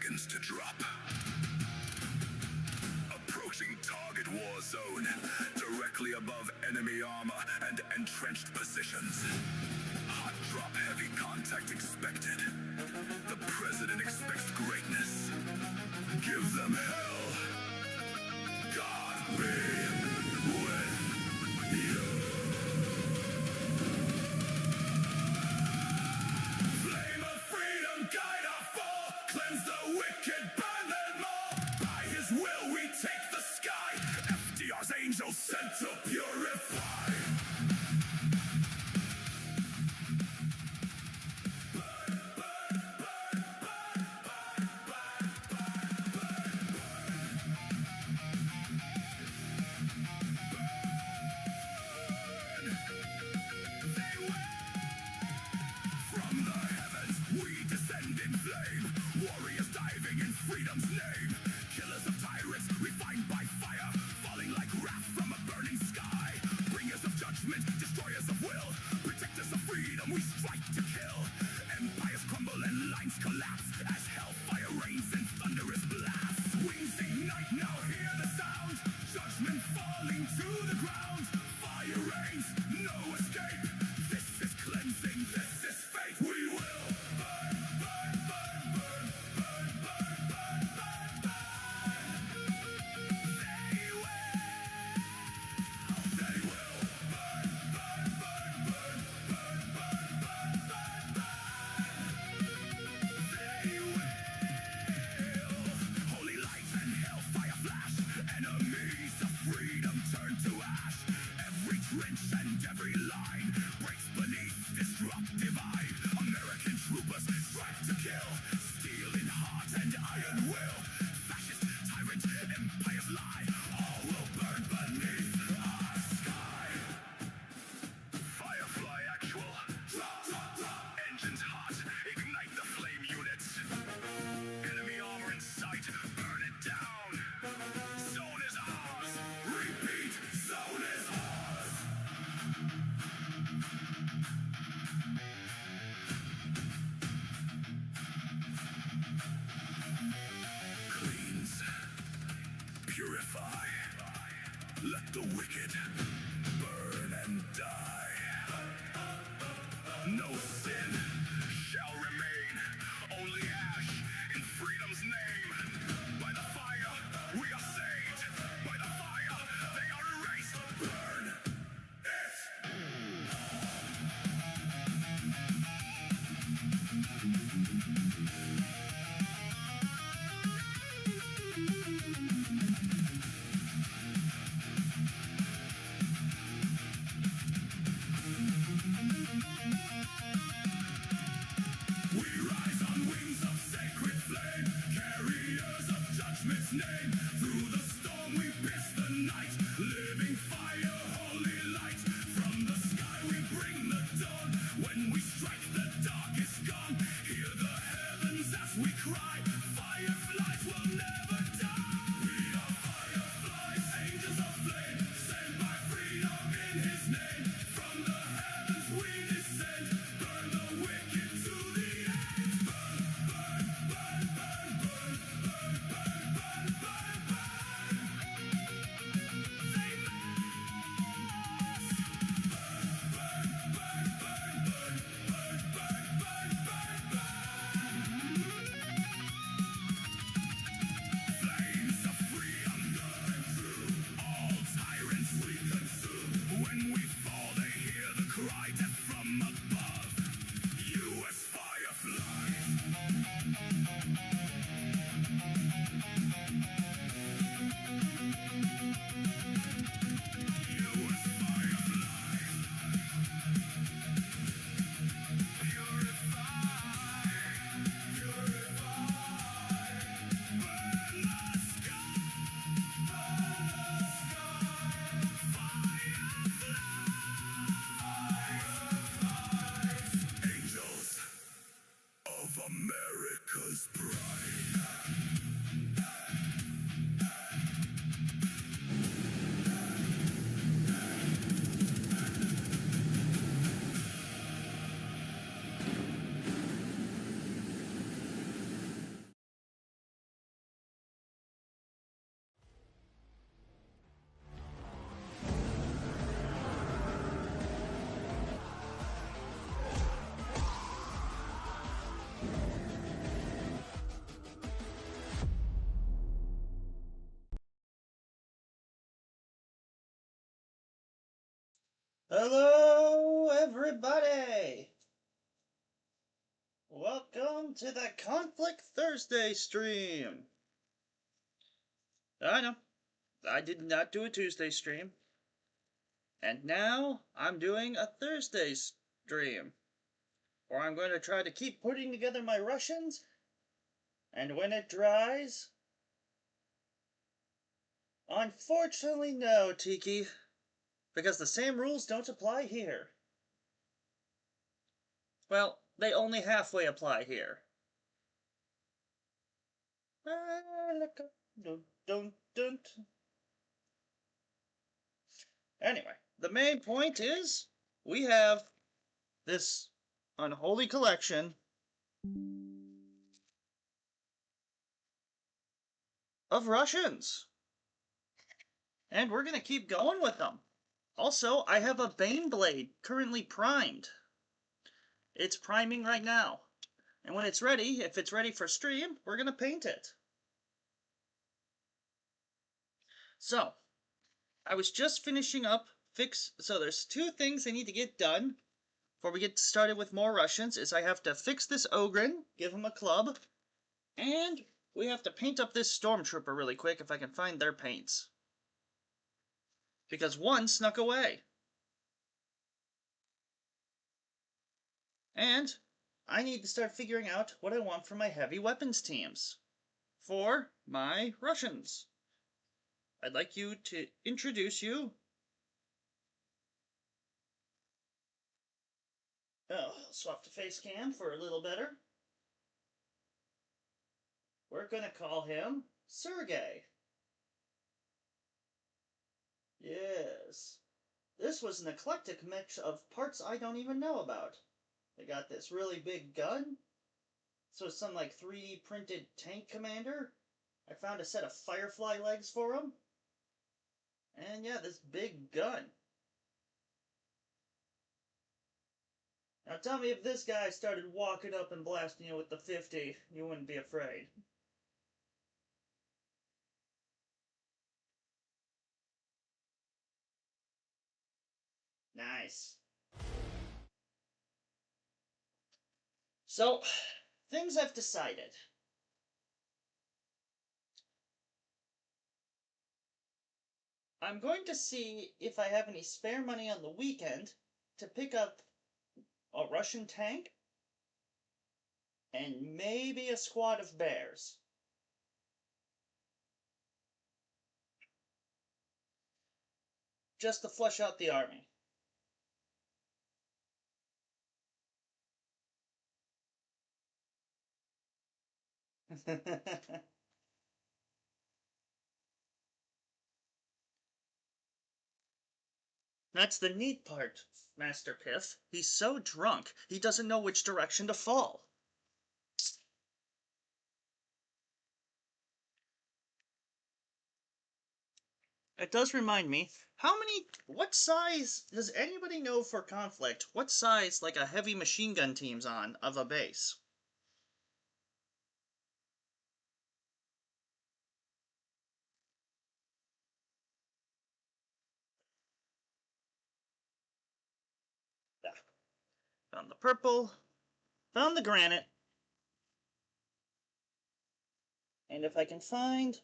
seconds to drop. Approaching target war zone, directly above enemy armor and entrenched positions. Hot drop heavy contact expected. The president expects greatness. Give them hell. God be with you. Flame of freedom, guide our fall. Cleanse the wicked, burn them all. By his will we take the sky. FDR's angels sent to purify. Warriors diving in freedom's name. Killers of tyrants refined by fire, falling like wrath from a burning sky. Bringers of judgment, destroyers of will, protectors of freedom, we strike to kill. Empires crumble and lines collapse as hellfire rains in thunderous blasts. Wings ignite, now hear the sound. Judgment falling to the ground. Fire rains, no escape. This is cleansing, this is fate. We will burn, burn, burn, burn, burn, burn, burn, burn, burn. They will burn, burn, burn, burn, burn, burn, burn, burn, burn. They will. Holy light and hellfire flash. Enemies of freedom turn to ash. Every trench and every line breaks beneath destructive eye. American troopers strive to kill. Steel in heart and iron will. Fascist tyrant empires lie. All will burn beneath our sky. Firefly actual. Drop, drop, drop. Engines hot. Ignite the flame units. Enemy armor in sight. Burn it down. Zone is ours. Repeat. Zone is ours. Cleanse. Purify. Let the wicked burn and die. No sin shall remain. Only ash in freedom's name. By the fire, we are saved. By the fire, they are erased. Burn it. Hello, everybody! Welcome to the Conflict Thursday stream. I know, I did not do a Tuesday stream. And now I'm doing a Thursday stream, where I'm going to try to keep putting together my Russians, and when it dries... Unfortunately, no, Tiki, because the same rules don't apply here. Well, they only halfway apply here. Anyway, the main point is we have this unholy collection of Russians. And we're going to keep going with them. Also, I have a Bane Blade currently primed. It's priming right now. And when it's ready, if it's ready for stream, we're going to paint it. So, I was just finishing up so there's two things I need to get done before we get started with more Russians, is I have to fix this Ogren, give him a club, and we have to paint up this Stormtrooper really quick if I can find their paints. Because one snuck away. And I need to start figuring out what I want for my heavy weapons teams. For my Russians. I'd like you to introduce you. Oh, I'll swap to face cam for a little better. We're gonna call him Sergey. Yes. This was an eclectic mix of parts I don't even know about. They got this really big gun. So some like 3D printed tank commander. I found a set of firefly legs for him. And yeah, this big gun. Now tell me if this guy started walking up and blasting you with the 50, you wouldn't be afraid. Nice. So, things I've decided. I'm going to see if I have any spare money on the weekend to pick up a Russian tank and maybe a squad of bears. Just to flush out the army. That's the neat part, Master Piff. He's so drunk, he doesn't know which direction to fall. It does remind me, what size, does anybody know for Conflict, what size, like a heavy machine gun team's on, of a base? Yeah. Found the purple, found the granite, and if I can find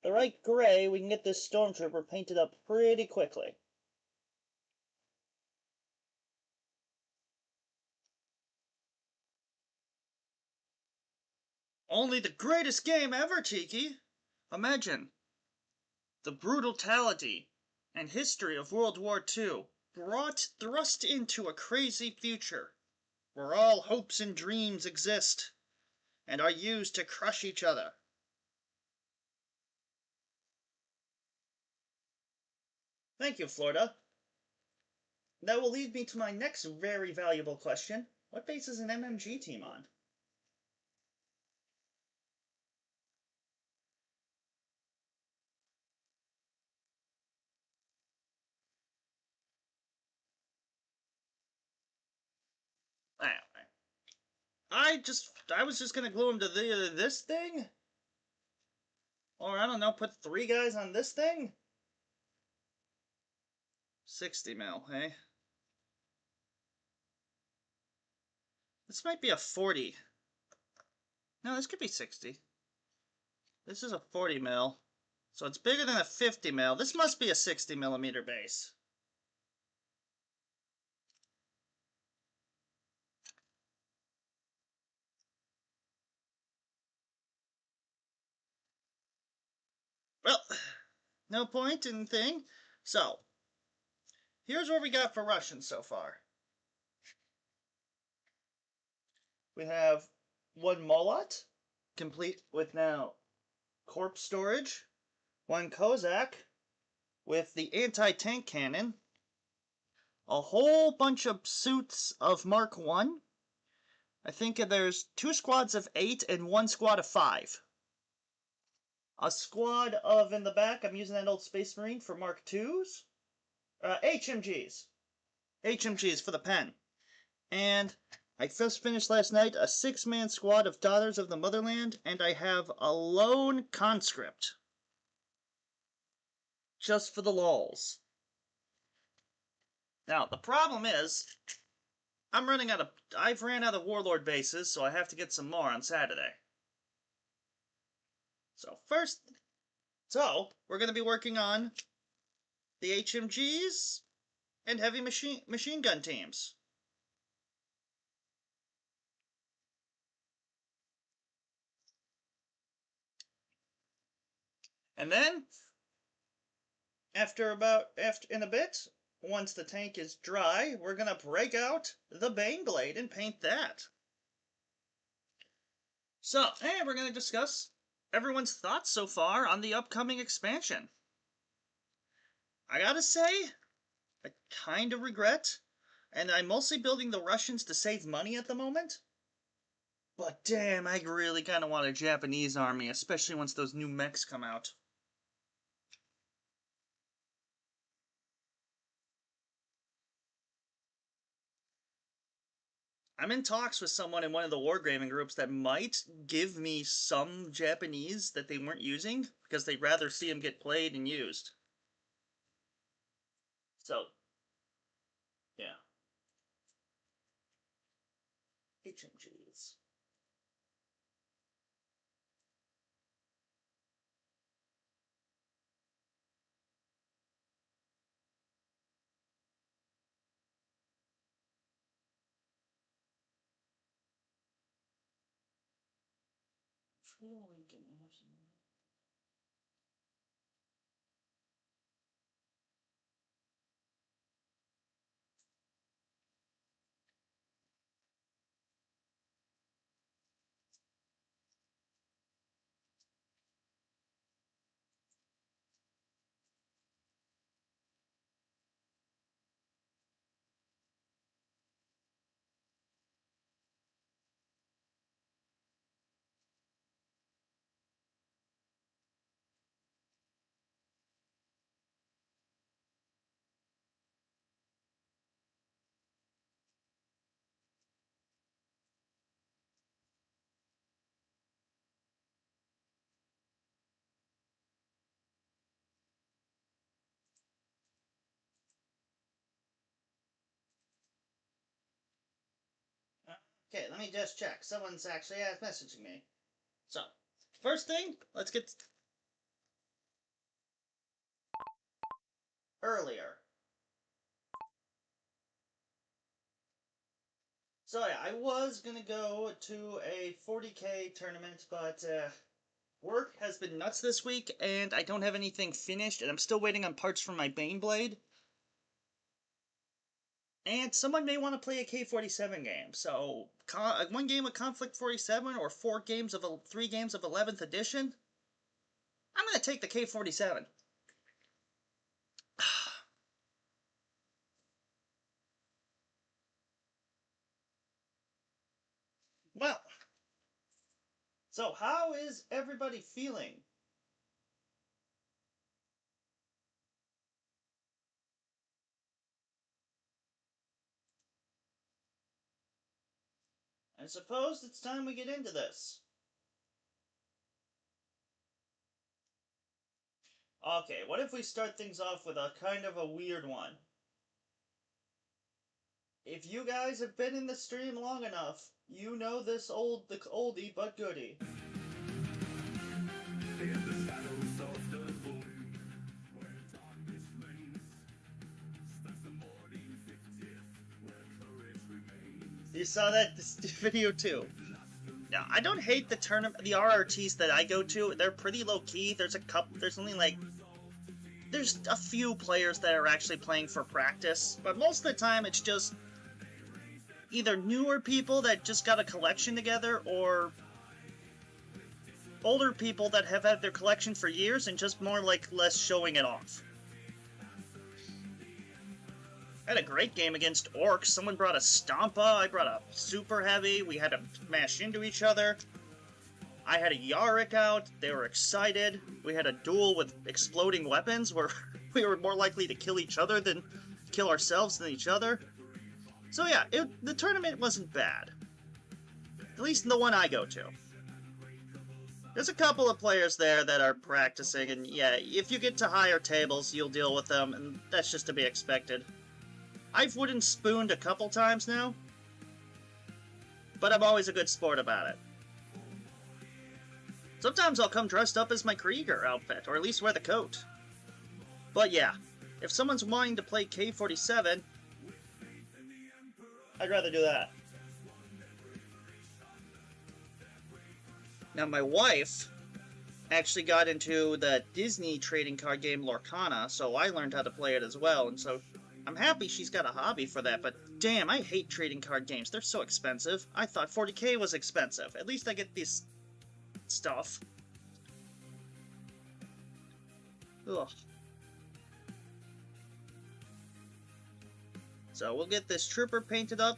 the right gray, we can get this Stormtrooper painted up pretty quickly. Only the greatest game ever, Cheeky! Imagine the brutality and history of World War II thrust into a crazy future where all hopes and dreams exist and are used to crush each other. Thank you, Florida. That will lead me to my next very valuable question. What base is an MMG team on? Anyway, I was just gonna glue him to this thing? Or, I don't know, put 3 guys on this thing? 60 mil, hey? This might be a 40. No, this could be 60. This is a 40 mil. So it's bigger than a 50 mil. This must be a 60 millimeter base. Well, no point in thing. So, here's what we got for Russians so far. We have one Molot, complete with now corpse storage. One Kozak with the anti-tank cannon. A whole bunch of suits of Mark 1. I think there's 2 squads of 8 and 1 squad of 5. A squad of, in the back, I'm using that old Space Marine for Mark 2s. HMGs. HMGs for the pen. And I just finished last night a 6-man squad of Daughters of the Motherland, and I have a lone conscript. Just for the lulz. Now, the problem is, I've ran out of Warlord bases, so I have to get some more on Saturday. So we're going to be working on the HMGs and heavy machine gun teams. And then, in a bit, once the tank is dry, we're going to break out the Baneblade and paint that. So, and we're going to discuss everyone's thoughts so far on the upcoming expansion. I gotta say, I kind of regret, and I'm mostly building the Russians to save money at the moment. But damn, I really kind of want a Japanese army, especially once those new mechs come out. I'm in talks with someone in one of the wargaming groups that might give me some Japanese that they weren't using, because they'd rather see them get played and used. So, yeah. HMGs. Okay, let me just check. Someone's actually messaging me. So, first thing, let's get earlier. So yeah, I was gonna go to a 40K tournament, but work has been nuts this week, and I don't have anything finished, and I'm still waiting on parts for my Baneblade. And someone may want to play a K47 game, so one game of Konflikt 47 or 3 games of 11th edition. I'm gonna take the K47. Well, so how is everybody feeling? I suppose it's time we get into this. Okay, what if we start things off with a kind of a weird one? If you guys have been in the stream long enough, you know the oldie but goodie. In the shadows of the void, where darkness reigns, stands the morning 50th, where courage remains. You saw that video too. Now, I don't hate the tournament, the RRTs that I go to. They're pretty low key. There's only like, there's a few players that are actually playing for practice, but most of the time it's just either newer people that just got a collection together, or older people that have had their collection for years and just more like less showing it off. I had a great game against orcs. Someone brought a Stompa, I brought a Super Heavy, we had to smash into each other. I had a Yarick out, they were excited. We had a duel with exploding weapons where we were more likely to kill each other than kill ourselves than each other. So yeah, the tournament wasn't bad. At least in the one I go to. There's a couple of players there that are practicing, and yeah, if you get to higher tables, you'll deal with them, and that's just to be expected. I've wooden spooned a couple times now, but I'm always a good sport about it. Sometimes I'll come dressed up as my Krieger outfit, or at least wear the coat. But yeah, if someone's wanting to play K-47, I'd rather do that. Now my wife actually got into the Disney trading card game Lorcana, so I learned how to play it as well, and so I'm happy she's got a hobby for that, but damn, I hate trading card games. They're so expensive. I thought 40K was expensive. At least I get this stuff. Ugh. So we'll get this trooper painted up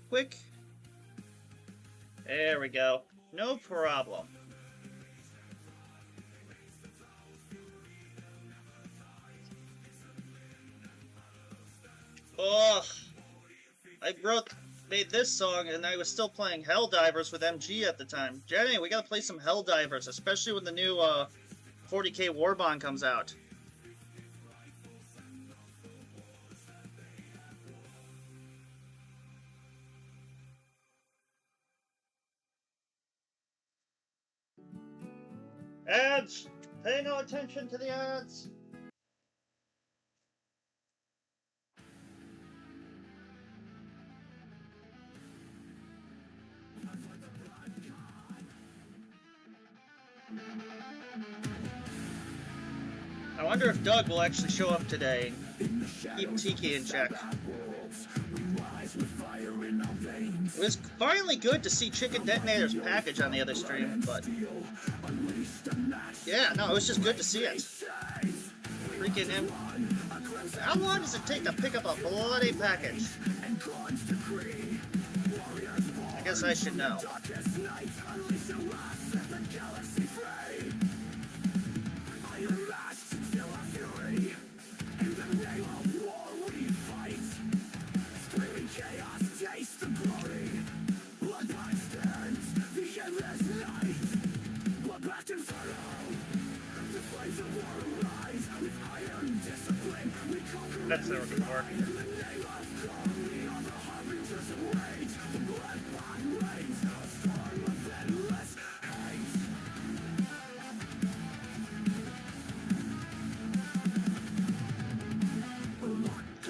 quick. There we go. No problem. Ugh. I made this song and I was still playing Helldivers with MG at the time. Jenny, we gotta play some Helldivers, especially when the new 40K Warbond comes out. Ads! Pay no attention to the ads! I wonder if Doug will actually show up today and keep Tiki in check. It was finally good to see Chicken Detonator's package on the other stream, but yeah, no, it was just good to see it. Freaking him. How long does it take to pick up a bloody package? I guess I should know. That's the good work.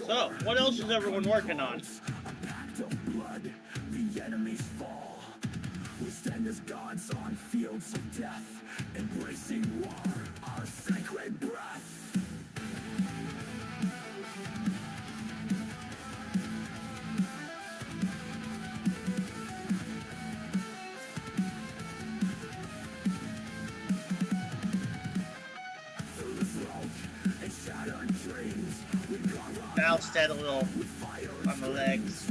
So, what else is everyone working on? The enemies fall. We stand as gods on fields of death, embracing war, our sacred breath. Bounced that a little on the legs.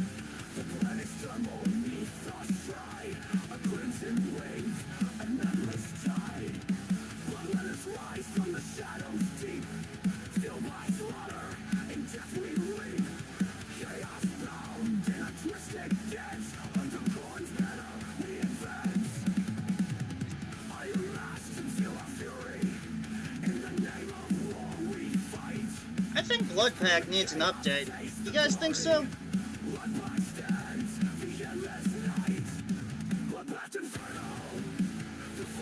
I think Blood Pack needs an update. You guys think so?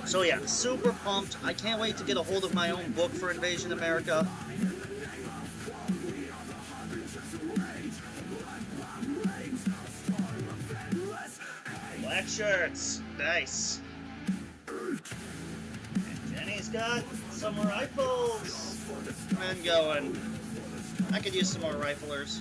So yeah, super pumped. I can't wait to get a hold of my own book for Invasion America. Black shirts. Nice. And Jenny's got some rifles. Men going. I could use some more riflers.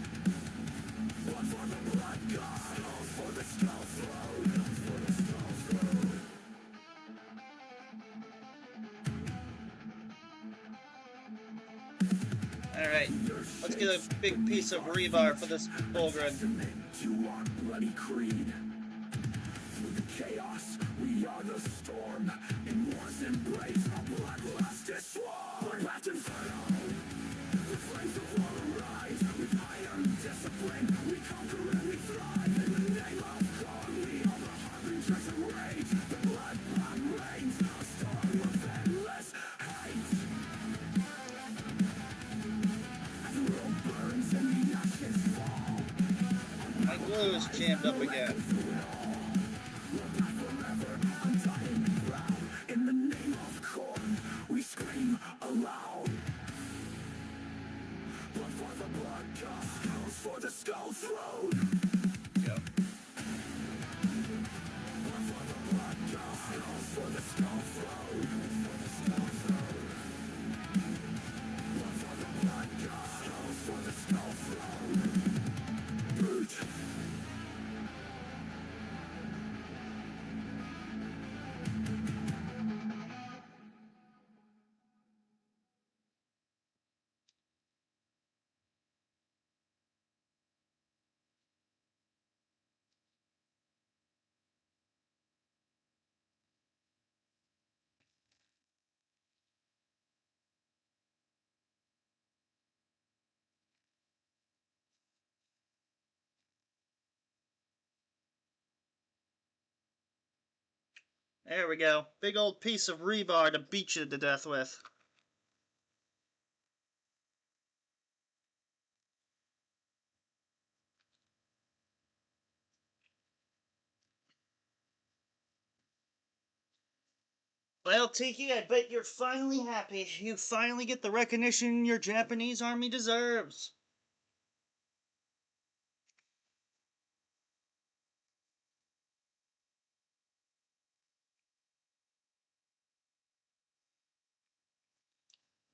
Alright, let's get a big piece of rebar for this Bulgrin. Chaos, we are the storm. In war's embrace, a bloodlusted swarm. Blast inferno, the flames of war arise. With iron discipline, we conquer and we thrive. In the name of God, we are the harbingers of rage. The blood rains, a storm of endless hate. As the world burns and the ashes fall, My glue is jammed up again. aloud. Blood for the blood cast, house for the skull throne. Yep. Blood for the blood cast, house for the skull throne. Blood for the blood cast, house for the skull throne. Brute. There we go. Big old piece of rebar to beat you to death with. Well, Tiki, I bet you're finally happy. You finally get the recognition your Japanese army deserves.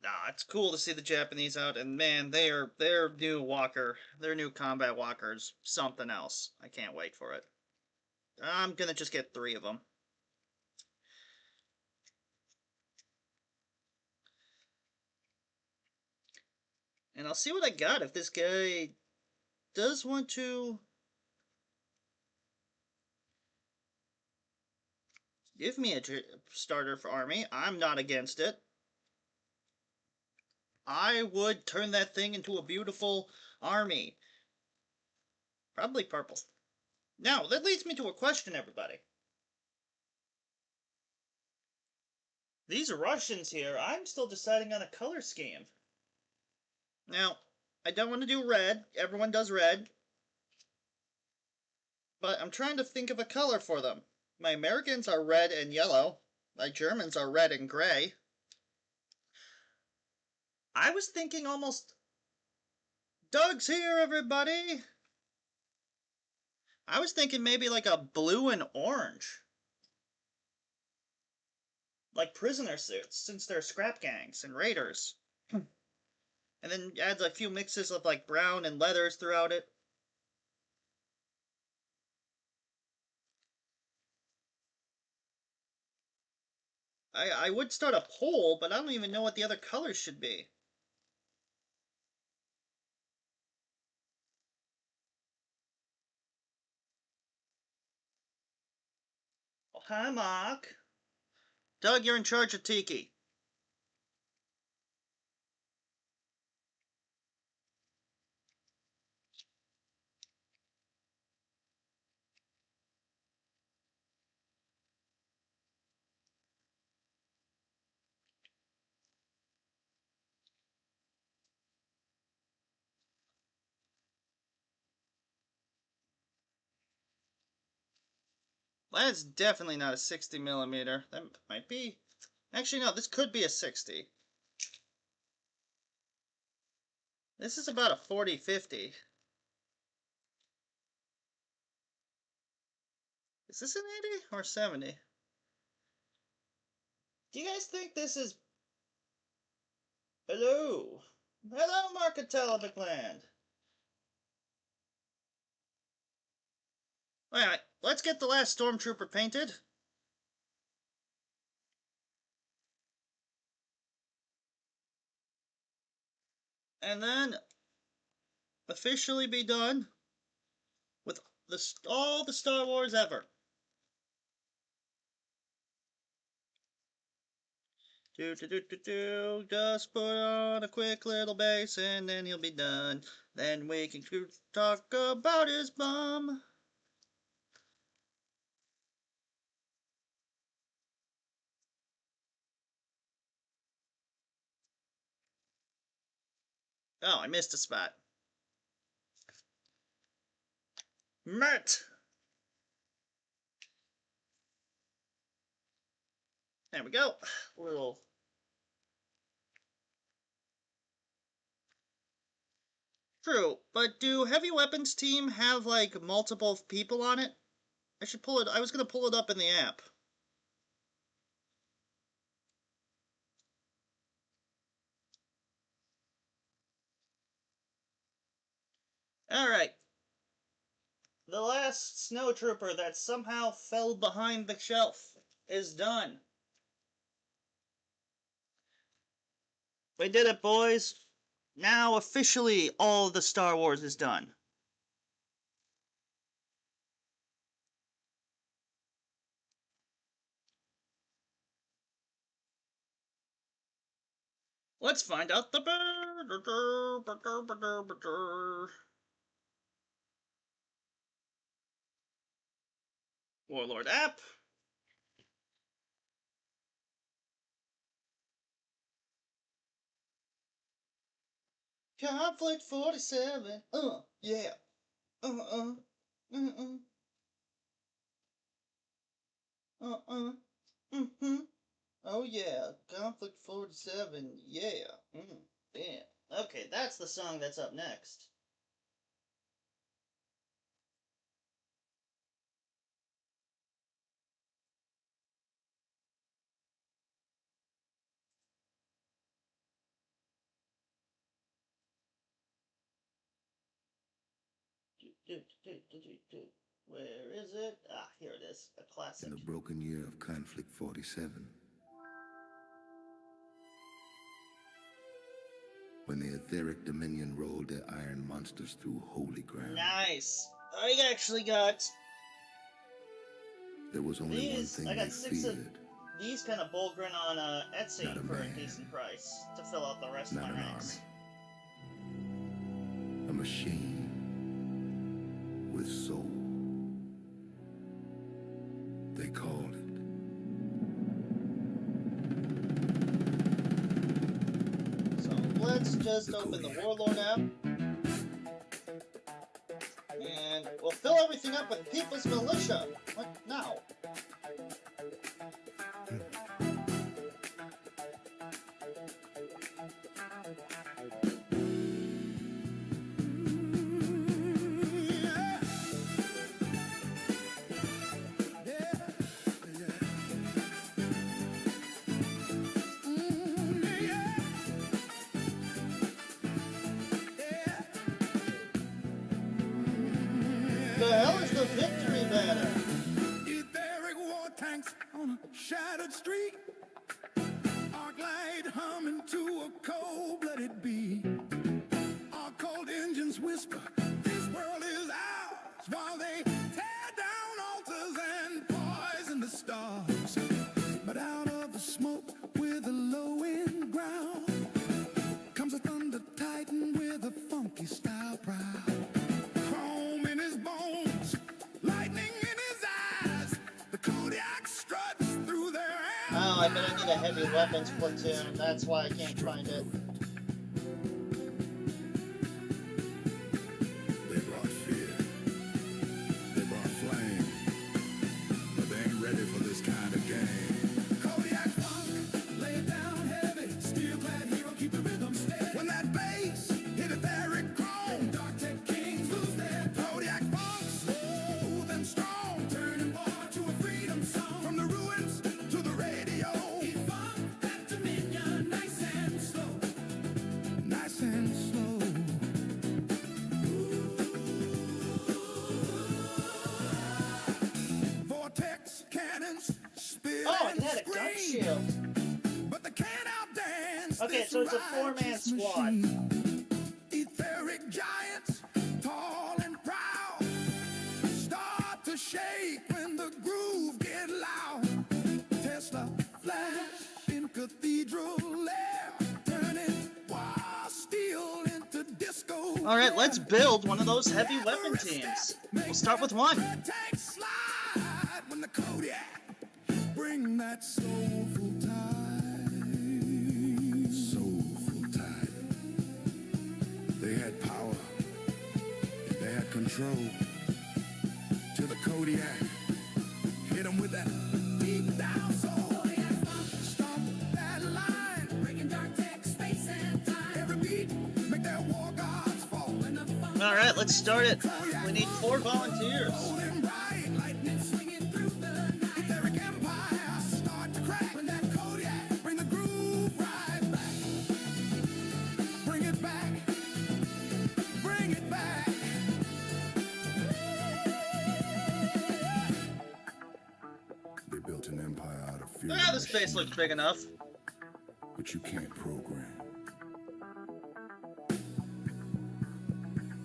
Nah, it's cool to see the Japanese out, and man, their new walker, their new combat walkers, something else. I can't wait for it. I'm gonna just get 3 of them. And I'll see what I got if this guy does want to give me a starter for army. I'm not against it. I would turn that thing into a beautiful army. Probably purple. Now, that leads me to a question, everybody. These Russians here, I'm still deciding on a color scheme. Now, I don't want to do red. Everyone does red. But I'm trying to think of a color for them. My Americans are red and yellow. My Germans are red and gray. I was thinking almost... Doug's here, everybody! I was thinking maybe like a blue and orange. Like prisoner suits, since they're scrap gangs and raiders. And then adds a few mixes of like brown and leathers throughout it. I would start a poll, but I don't even know what the other colors should be. Oh, hi, Mark. Doug, you're in charge of Tiki. That's definitely not a 60 millimeter. That might be. Actually, no, this could be a 60. This is about a 40-50. Is this an 80 or 70? Do you guys think this is... Hello? Hello, Marketella McLand. Alright, let's get the last Stormtrooper painted. And then officially be done with all the Star Wars ever. Just put on a quick little base and then he'll be done. Then we can talk about his bum. Oh, I missed a spot. Mert! There we go. Little... True, but do Heavy Weapons Team have, like, multiple people on it? I should pull it... I was gonna pull it up in the app. Alright. The last snow trooper that somehow fell behind the shelf is done. We did it, boys. Now, officially, all of the Star Wars is done. Let's find out the... Warlord app. Konflikt 47. Yeah. Oh yeah, Konflikt 47. Yeah. Yeah. Okay, that's the song that's up next. Where is it? Ah, here it is. A classic. In the broken year of Konflikt 47, when the etheric dominion rolled their iron monsters through holy ground. Nice. I actually got... There was only one thing I got they 6 feared. of these kind of Bullgrin on Etsy Not a for man. a decent price to fill out the rest Not of my an ranks. army. A machine with soul. They called it So let's just open the Warlord app. And we'll fill everything up with People's Militia. What now? The hell is the victory banner? etheric war tanks on a shattered street. Arc light humming to a cold-blooded beat. Our cold engines whisper, this world is ours, while they tear down altars and poison the stars. But out of the smoke with a low end ground comes a thunder titan with a funky style proud. Chrome in his bones, lightning in his eyes. The Kodiak struts through their hands. Oh, I bet I need a heavy weapons platoon. That's why I can't find it. They brought fear. They brought flame. But shield. but they can't outdance. Okay, this so it's a righteous four-man squad. machine. Etheric giants, tall and proud, start to shake when the groove get loud. Tesla flash in cathedral air, turning wild steel into disco. Alright, let's build one of those heavy weapon teams. We'll start with one. Take slide when the Kodiak bring that soulful tide. Soulful tide. They had power. They had control. To the Kodiak, hit 'em with that deep down soul. Stomp that line, breaking dark tech, space and time. Every beat, make their war gods fall. Alright, let's start it. We need 4 volunteers. Golden bright, lightning swinging through the night. Etheric empire start to crack when that Kodiak bring the groove right back. Bring it back. Bring it back. They built an empire out of fear. Ah, the space looks big enough. But you can't program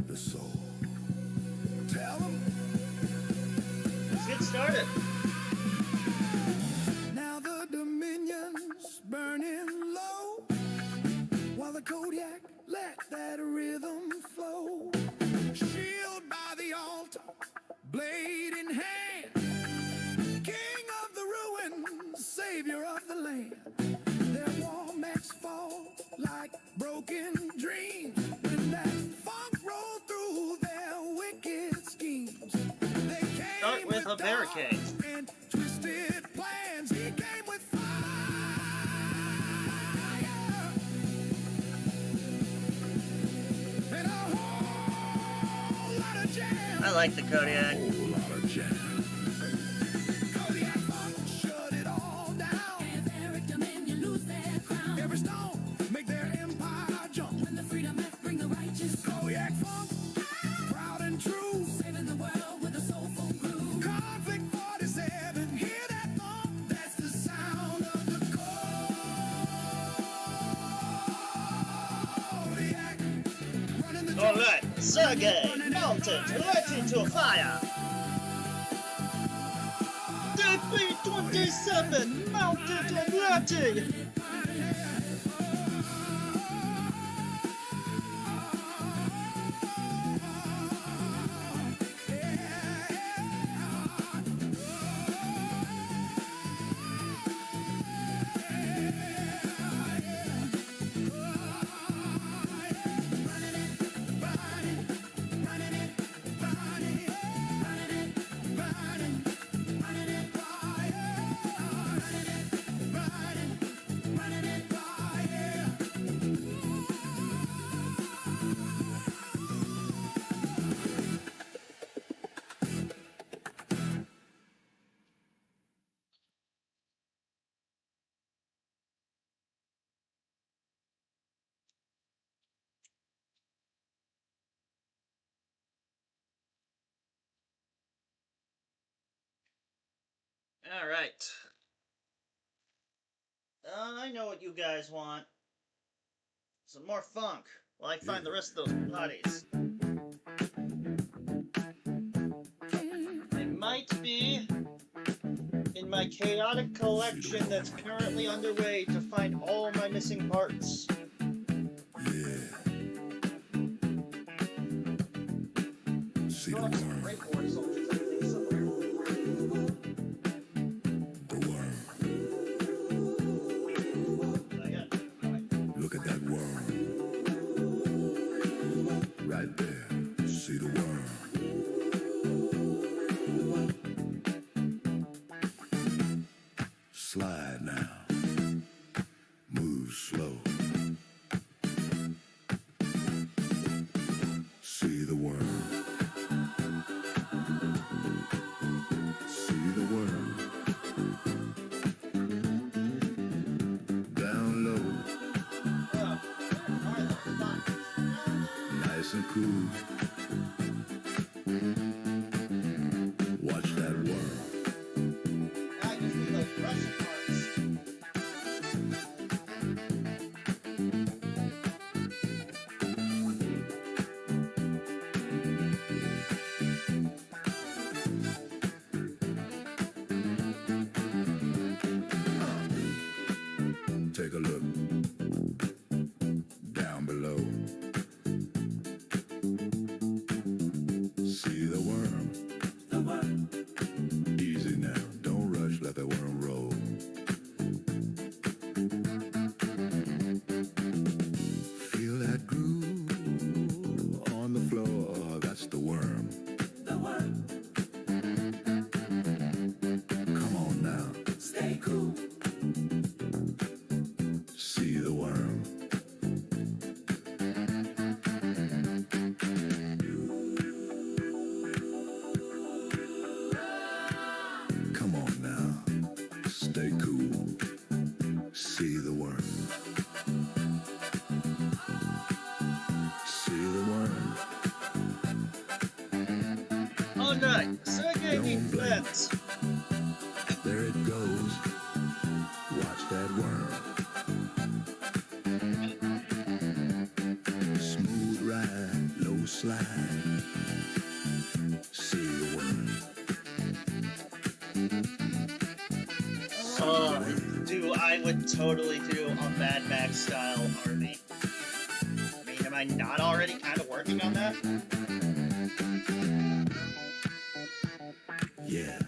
the soul. Tell them. Let's get started. Now the Dominion's burning low, while the Kodiak let that rhythm flow. Shield by the altar, blade in hand, king of the ruins, savior of the land. Their war mechs fall like broken dreams when that funk rolled through their wicked schemes. They came Start with a barricade. dark and twisted plans. He came with fire and a whole lot of jam. I like the Kodiak. Whole lot of jam. Kodiak funk shut it all down. Etheric Dominion lose their crown. Every stone make their empire jump. When the freedom left, bring the righteous. Kodiak funk, proud and true, saving the world with a soulful groove. Konflikt 47, hear that thump? That's the sound of the Kodiak. Running the Alright, Sergey, mounted, ready to fire. DP-27, mounted and ready. Alright. I know what you guys want. Some more funk while I find the rest of those bodies. They might be in my chaotic collection that's currently underway to find all my missing parts. See Still the have some worm. great war soldiers, I think, somewhere. The worm. I got it. Alright. Look at that worm. Right there. See the worm. Slide now. Move slow. See the worm. See the worm. Down low. Oh, where are those bodies? Nice and cool. Watch that worm. I just need those Russian parts. Oh, night. Sergey needs friends. There it goes. Watch that worm. Smooth ride, low slide. See the worm. Oh, dude, I would totally do a Mad Max style army. I mean, am I not already kind of working on that? Yeah.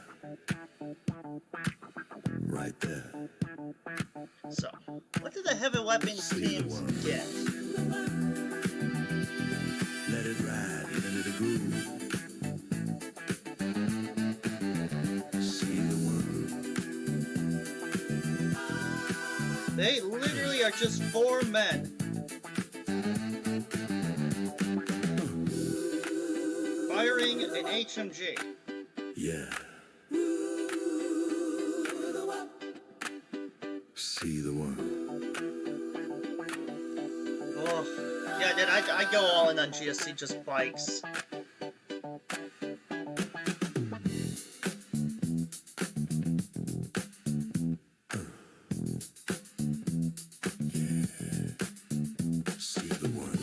Right there. So, what do the heavy weapons teams get? Let it ride into the groove. See the worm. They literally are just 4 men. Firing an HMG. Yeah. See the worm. Oh, yeah, dude, I go all in on GSC just bikes. See the worm.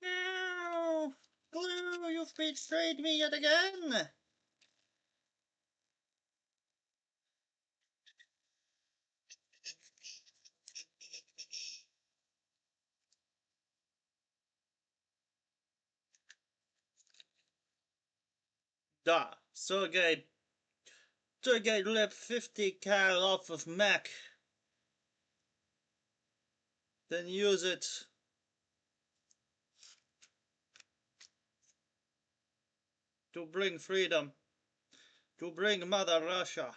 No! Glue, you've betrayed me yet again! Da, Sergey ripped 50 cal off of Mac. Then use it to bring freedom. To bring Mother Russia.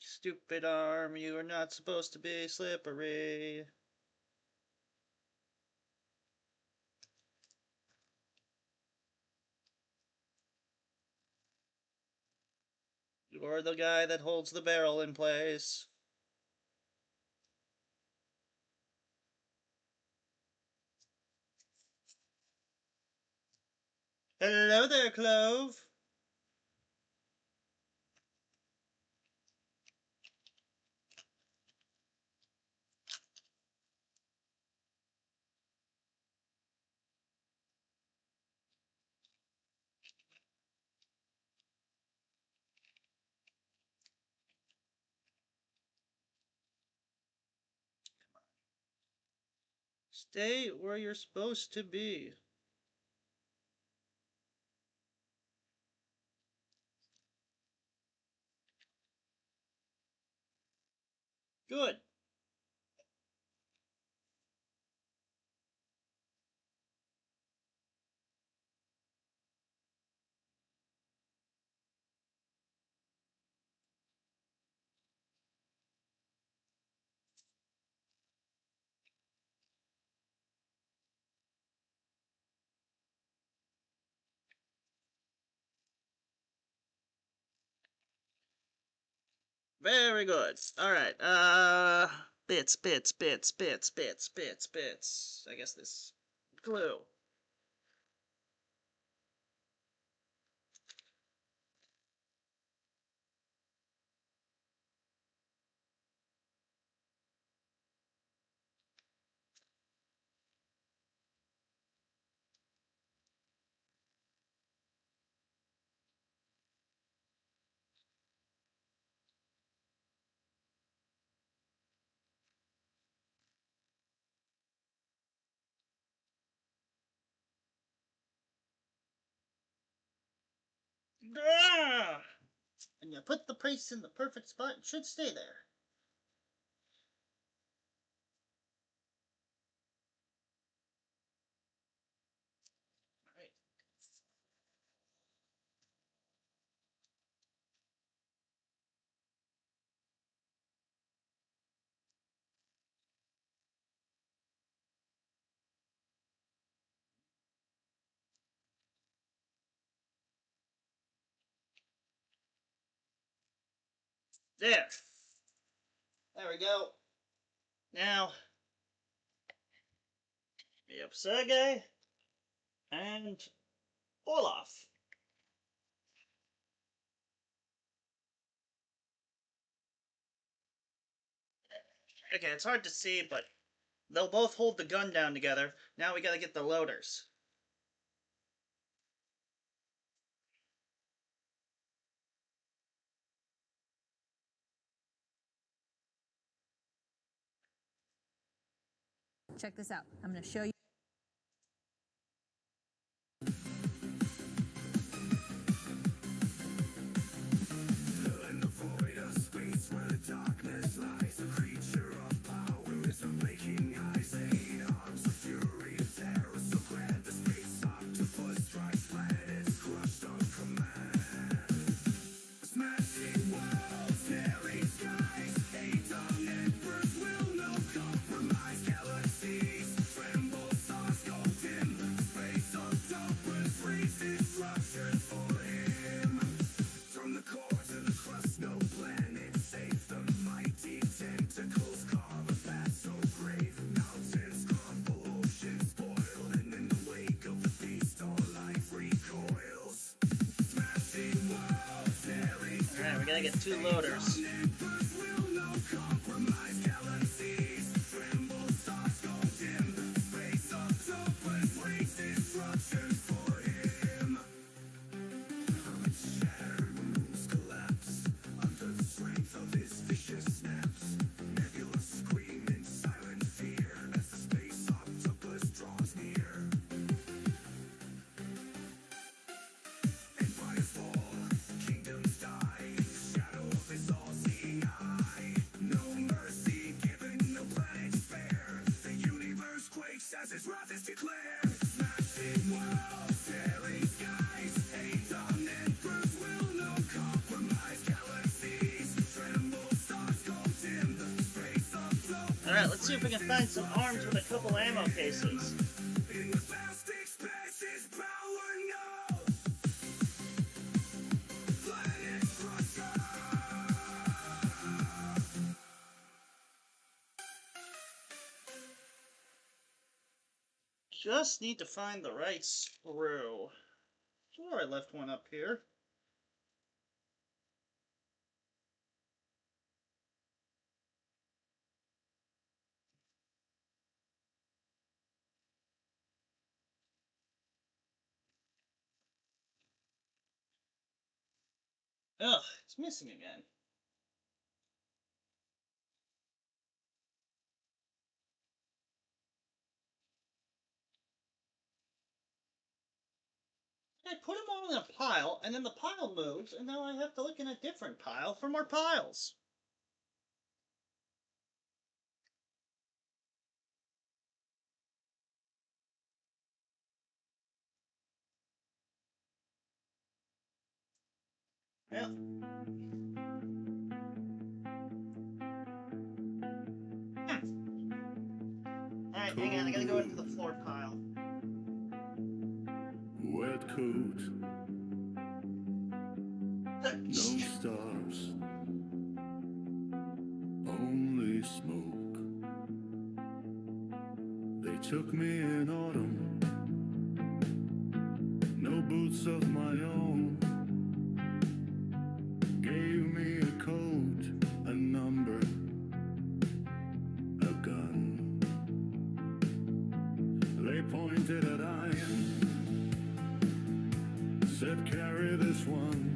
Stupid arm, you are not supposed to be slippery. You're the guy that holds the barrel in place. Hello there, Clove. Stay where you're supposed to be. Good. Very good. Alright, bits. I guess this glue. Ah! And you put the price in the perfect spot, it should stay there. There. There we go. Now, we have Sergey and Olaf. Okay, it's hard to see, but they'll both hold the gun down together. Now we gotta get the loaders. Check this out. I'm going to show you. In the void of space where the darkness lies, a creature of power is making eyes. Eight arms of fury and terror, so glad the space octopus strikes planets crushed on command. Smashing worlds, tearing skies, eight-tongued emperors will no compromise. Galaxies tremble, stars go dim, space octopus freeze destruction for him. From the core to the crust, no planet safe. The mighty tentacles carve a path so brave. Mountains crumble, oceans boil, and in the wake of the beast, all life recoils. Smashing worlds, tearing skies. Alright, we gotta get 2 loaders. Emperors will no compromise. Galaxies tremble, stars go dim. Space octopus freeze destruction for him. Shattered moons collapse under the strength of his vicious snaps. Nebula scream in silent fear as the space octopus draws near. Empires fall, kingdoms die in the shadow of his all-seeing eye. No mercy given, no planet spare. The universe quakes as his wrath is declared. Smashing worlds, tearing skies, eight-tongued emperors will no compromise. Galaxies tremble, stars go dim. The space octopus. Alright, let's see if we can find some arms with a couple ammo cases. In the vast expanses, power no. Planet crusher. Just need to find the right screw. Sure, I left one up here. Ugh, it's missing again. I put them all in a pile, and then the pile moves, and now I have to look in a different pile for more piles. Well. Alright, hang on, I gotta go into the floor pile. Wet coat, no stars, only smoke. They took me in autumn, no boots of my own. Gave me a coat, a number, a gun. They pointed at iron, said carry this one.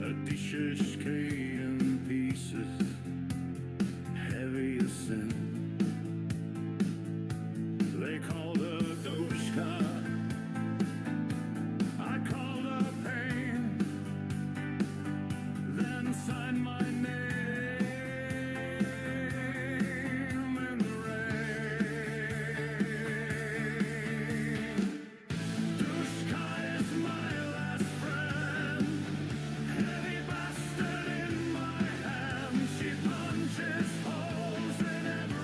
A dishishk in pieces, heavy as sin. They called her Dushka, I called her pain, then signed my name in the rain. Dushka is my last friend, heavy bastard in my hand. She punches holes in every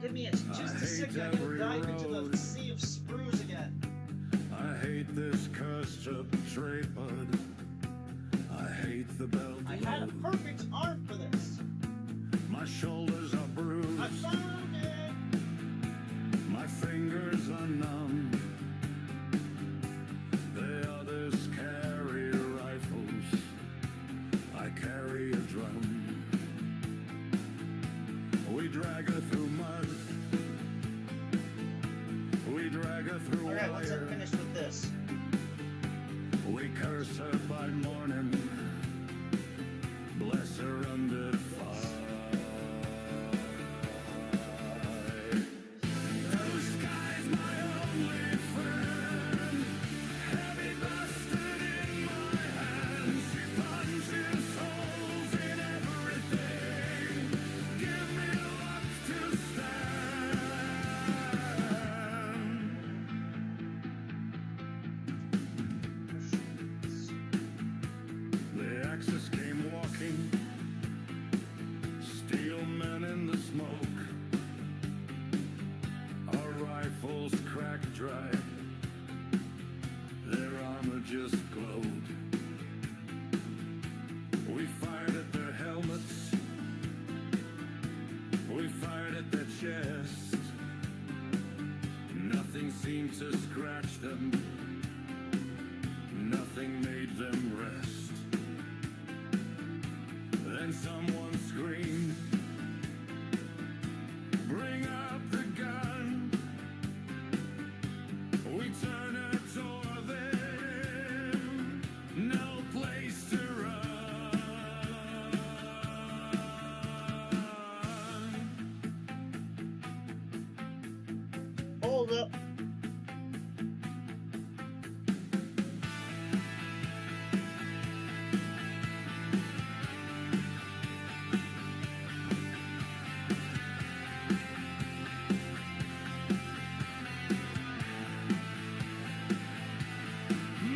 Give me just a second. I'm gonna dive into the sea of sprues again. I hate this cursed up trade bud. I hate the belt. I had a perfect arm for this. My shoulders are bruised. I found it. My fingers are numb. The others carry rifles. I carry a drum. We drag her through mud. We drag her through Alright, once wire. I'm finished with this. We curse her by morning. Bless her under fire. The sky's my only friend. Heavy bastard in my hands. She punches holes in everything. Give me luck to stand. The axis came walking. Steel men in the smoke. Our rifles cracked dry. Their armor just glowed. We fired at their helmets. We fired at their chests. Nothing seemed to scratch them. Nothing made them rest. Then someone screamed, bring up the gun. We turn her toward them. No place to run. Hold up.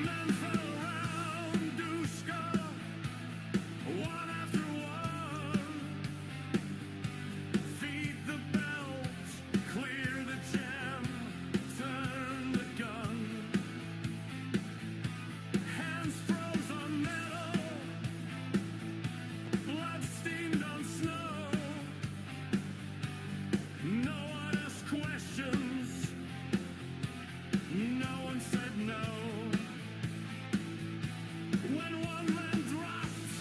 Men fell around Dushka, one after one. Feed the belt, clear the jam, turn the gun. Hands froze on metal, blood steamed on snow. No one asked questions, no one said no. When one man dropped,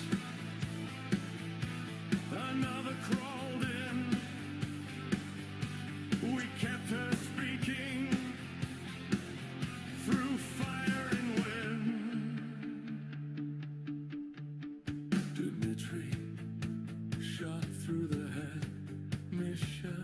another crawled in. We kept her speaking through fire and wind. Dmitri shot through the head. Misha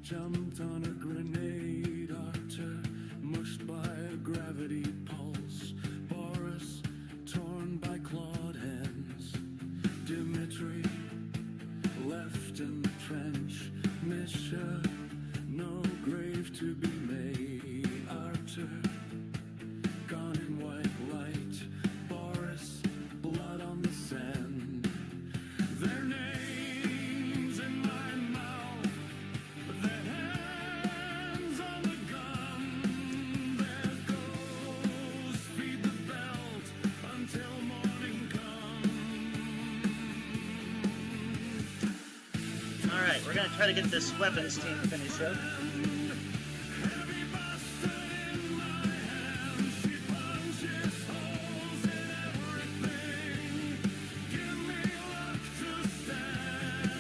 jumped on a grenade. Arter mushed by a gravity pulse. Boris torn by clawed hands. Dmitri left in the trench. Misha, no grave to be made. Arter gone in white light. Boris, blood on the sand. Their names in my mouth. Their hands on the gun. There goes, feed the belt until morning comes. Alright, we're gonna try to get this weapons team finished up. Heavy bastard in my hands. She punches holes in everything. Give me luck to stand.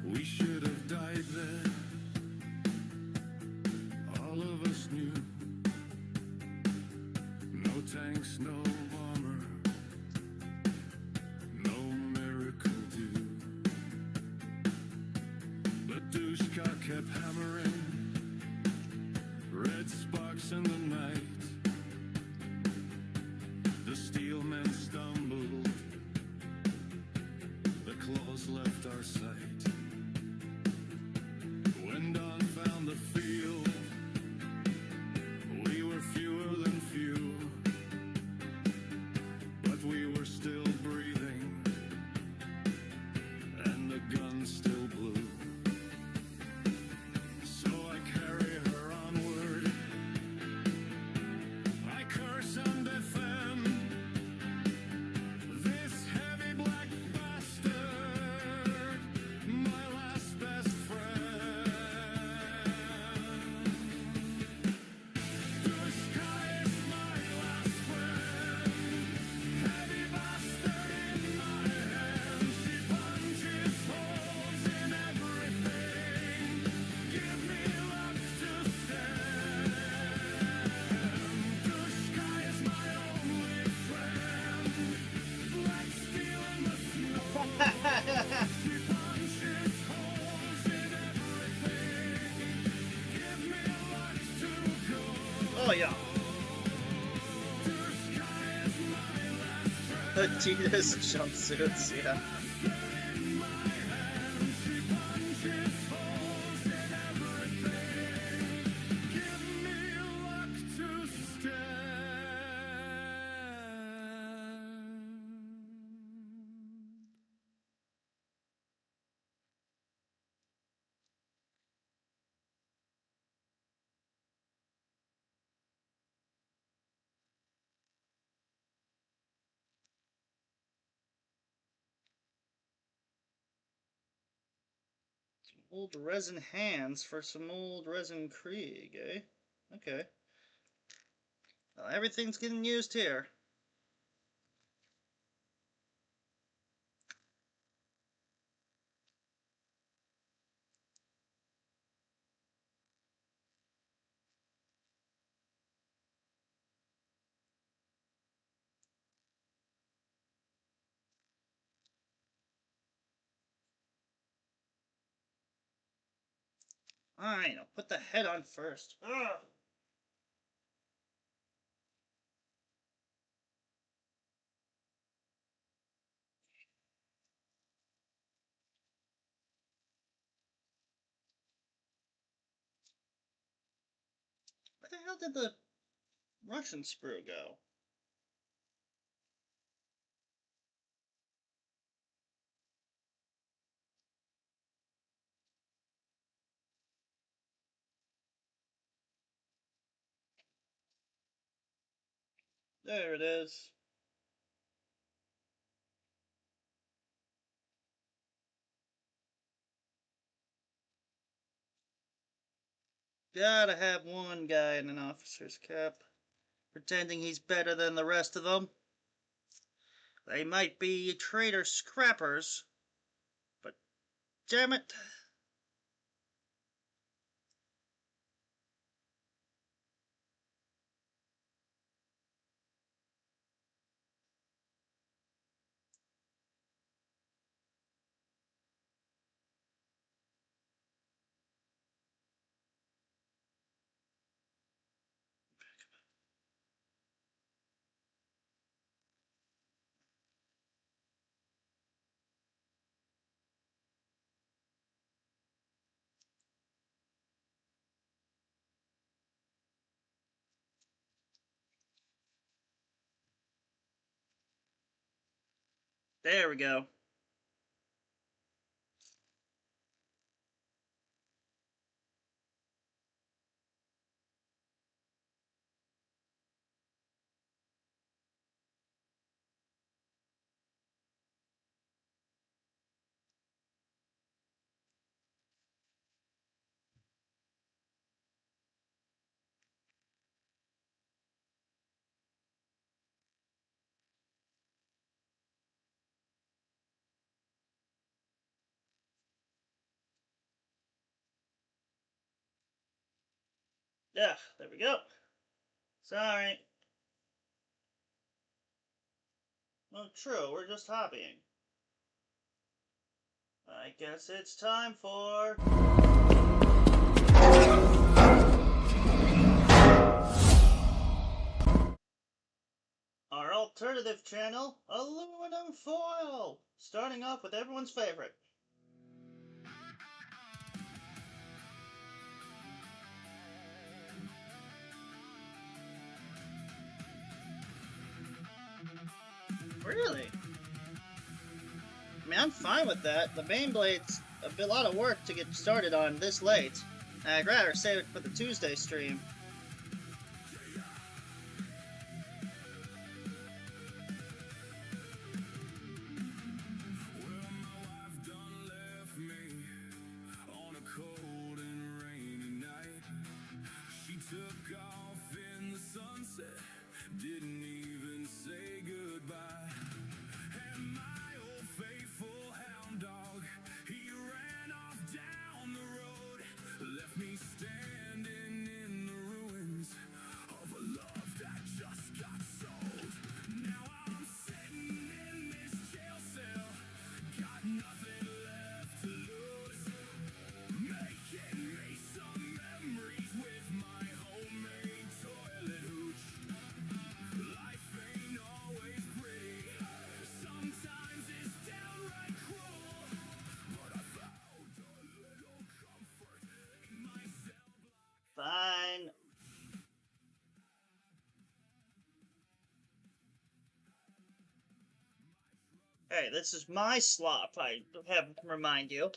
We should have died there. All of us knew. No tanks, no armor. Adidas jumpsuits, yeah. Old resin hands for some old resin Krieg, eh? Okay. Well, everything's getting used here. Fine, I'll put the head on first. Ugh. Where the hell did the Russian sprue go? There it is. Gotta have one guy in an officer's cap, pretending he's better than the rest of them. They might be traitor scrappers, but damn it. There we go. Yeah, there we go. Sorry. Well, true, we're just hobbying. I guess it's time for... our alternative channel, aluminum foil! Starting off with everyone's favorite. Really? I mean, I'm fine with that. The main blade's a lot of work to get started on this late. I'd rather save it for the Tuesday stream. Didn't even say goodbye. And my old faithful hound dog, he ran off down the road, left me standing in the Hey, this is my slop, I have to remind you.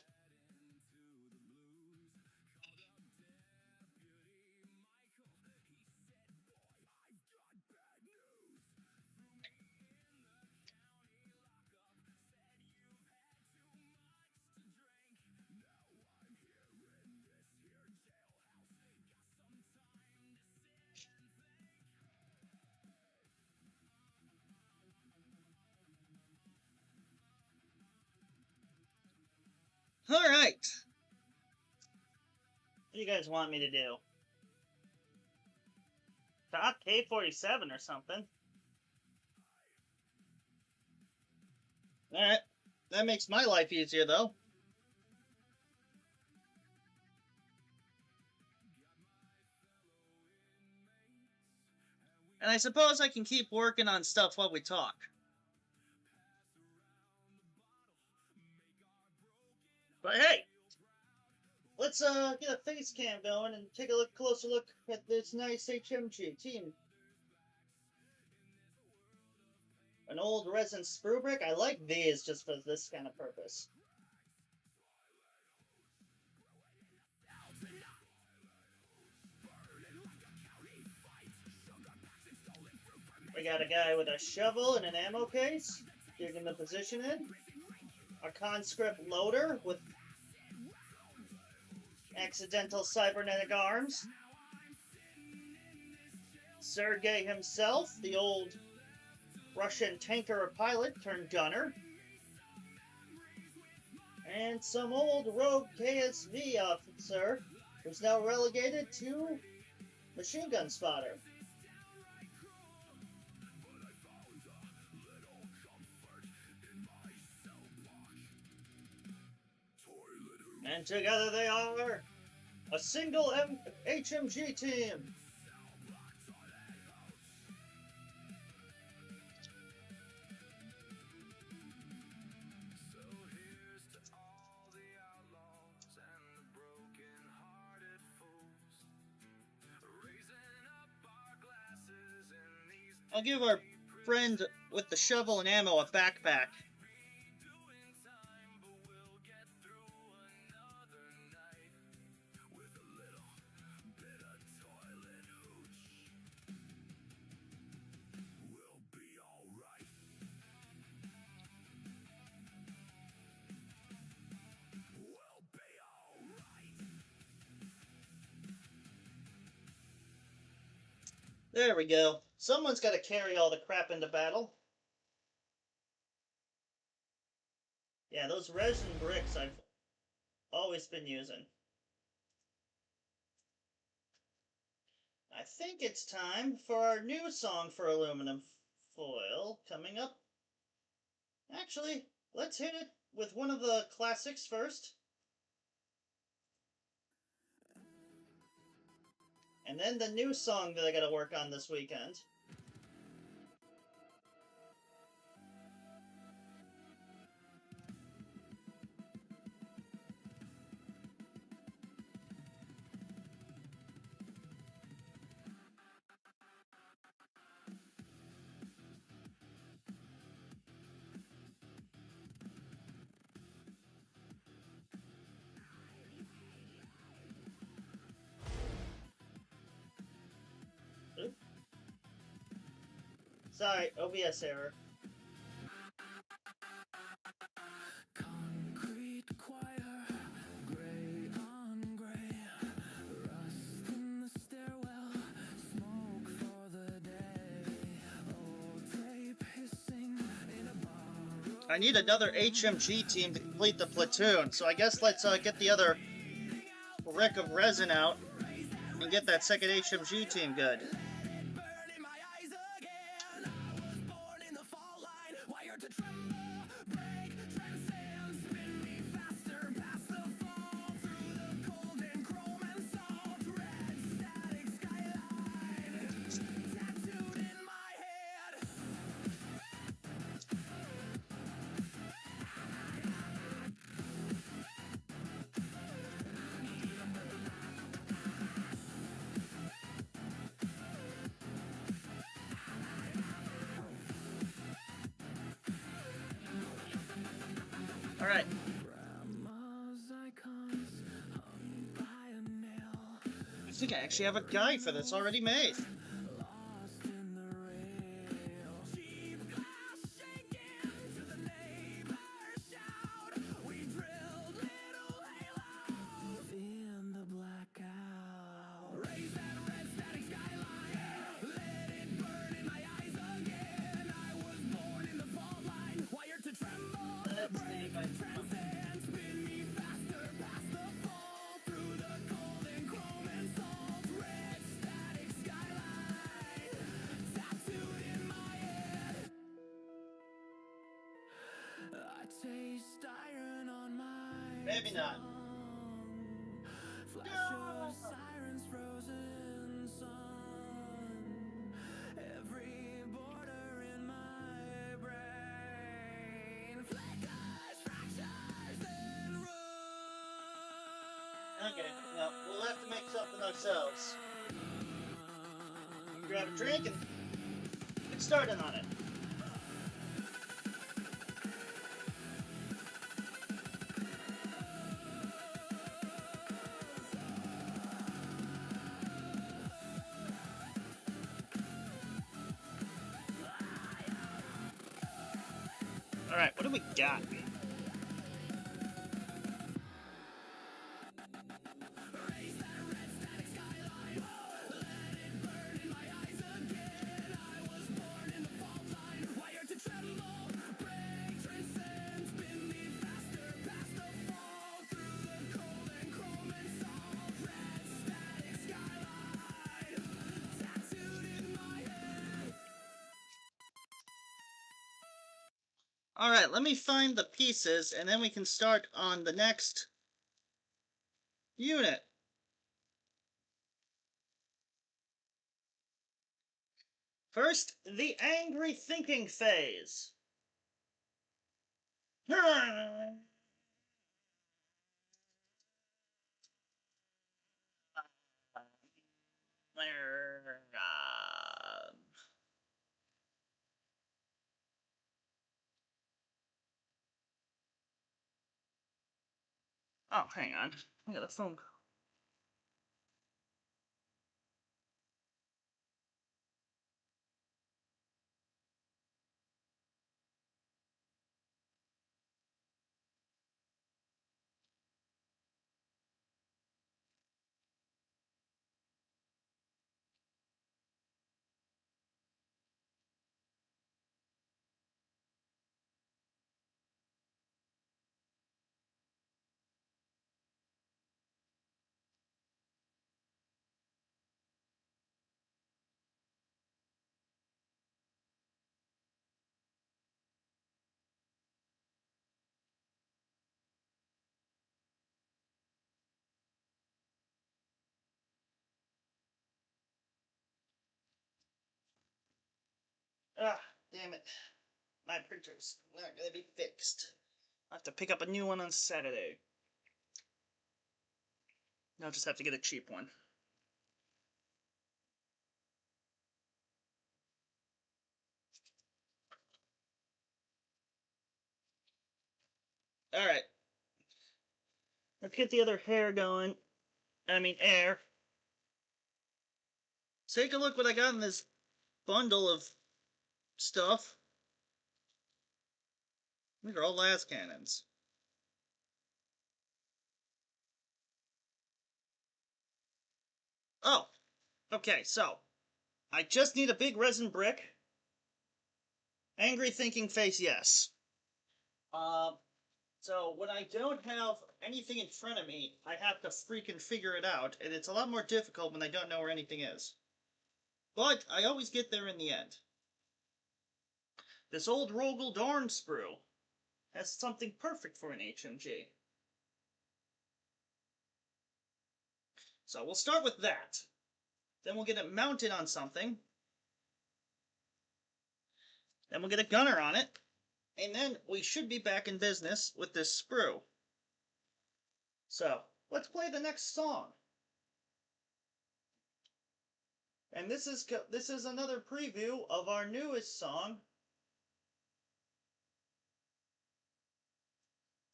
Alright. What do you guys want me to do? Top K47 or something. Alright. That makes my life easier, though. And I suppose I can keep working on stuff while we talk. But hey, let's get a face cam going and take a closer look at this nice HMG team. An old resin sprue brick. I like these just for this kind of purpose. We got a guy with a shovel and an ammo case, digging the position in. A conscript loader with accidental cybernetic arms. Sergei himself, the old Russian tanker pilot turned gunner. And some old rogue KSV officer who's now relegated to machine gun spotter. And together they are a single HMG team. I'll give our friend with the shovel and ammo a backpack. There we go. Someone's got to carry all the crap into battle. Yeah, those resin bricks I've always been using. I think it's time for our new song for aluminum foil coming up. Actually, let's hit it with one of the classics first. And then the new song that I gotta work on this weekend. Sorry, OBS error. Concrete choir, gray on gray, rust in the stairwell, smoke for the day, old tape hissing in a bar. I need another HMG team to complete the platoon, so I guess let's get the other wreck of resin out and get that second HMG team good. Alright. I think I actually have a guide for this already made. Maybe not. Okay, no, we'll have to make something ourselves. Grab a drink and get started on it. Alright, what do we got? Alright, let me find the pieces, and then we can start on the next unit. First, the angry thinking phase. Oh, hang on. I got a phone call. Ah, damn it. My printer's not gonna be fixed. I'll have to pick up a new one on Saturday. I'll just have to get a cheap one. Alright. Let's get the other hair going. Air. Take a look what I got in this bundle of stuff. These are all las cannons. Oh, okay, so I just need a big resin brick. Angry thinking face, yes. So when I don't have anything in front of me, I have to freaking figure it out, and it's a lot more difficult when I don't know where anything is. But I always get there in the end. This old Rogel Dorn sprue has something perfect for an HMG. So we'll start with that. Then we'll get it mounted on something. Then we'll get a gunner on it. And then we should be back in business with this sprue. So, let's play the next song. And this is another preview of our newest song.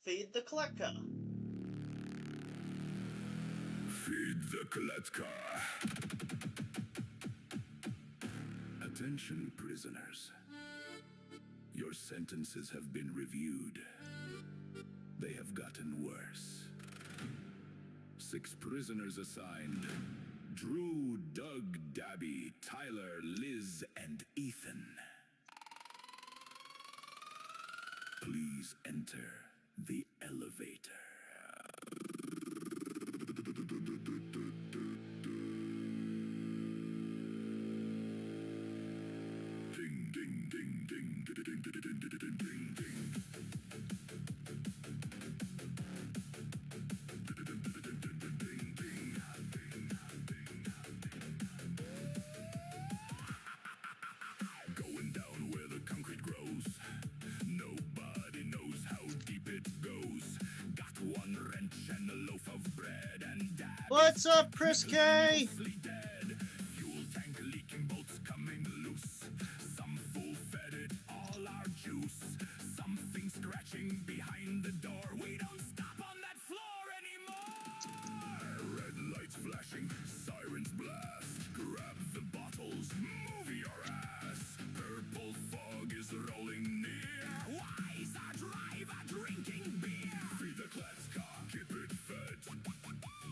Feed the Kletka. Feed the Kletka. Attention, prisoners. Your sentences have been reviewed. They have gotten worse. 6 prisoners assigned. Drew, Doug, Dabby, Tyler, Liz, and Ethan. Please enter the elevator. Ding, ding, ding, ding, ding, ding, ding, ding, ding, ding, ding. Going down where the concrete grows. Nobody knows how deep it goes. Got one wrench and a loaf of bread and dad. What's up, Chris K? Mostly dead. Fuel tank leaking, bolts coming loose. Some fool fed it all our juice. Something scratching behind the door. We don't stop on that floor anymore. Red lights flashing, sirens blast. Grab the bottles, move your ass. Purple fog is rolling near. Why is our driver drinking beer? Feed the Kletka, keep it fed.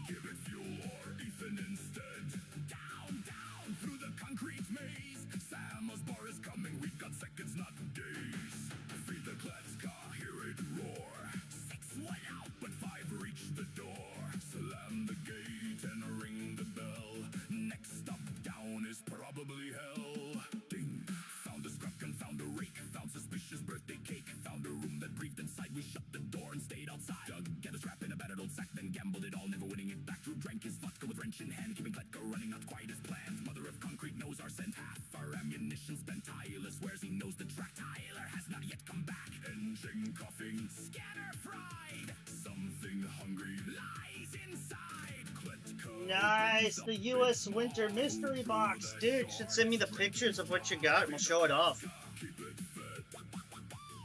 Give it fuel or Ethan instead. Down, down through the concrete maze. Sam's bar is coming, we've got seconds, not days. Feed the Kletka, hear it roar. 6 went out, but 5 reached the door. Slam the gate and ring the bell. Next stop down is probably hell. Ding, found a scrap gun, found a rake. Found suspicious birthday cake. Found a room that breathed inside. We shut the door and stayed outside. Dug, get a strap in a battered old sack, then gambled it all, never winning it back. Drew drank his vodka with wrench in hand, keeping Kletka running not quite as planned. Mother of concrete knows our scent. Half our ammunition spent. Tyler swears he knows the track. Tyler has not yet come back. Engine coughing, scanner fried. Something hungry lies inside. Kletka. Nice, the U.S. Winter Mystery Box. Dude, you should send me the pictures of what you got and we'll show it off. Keep it fed.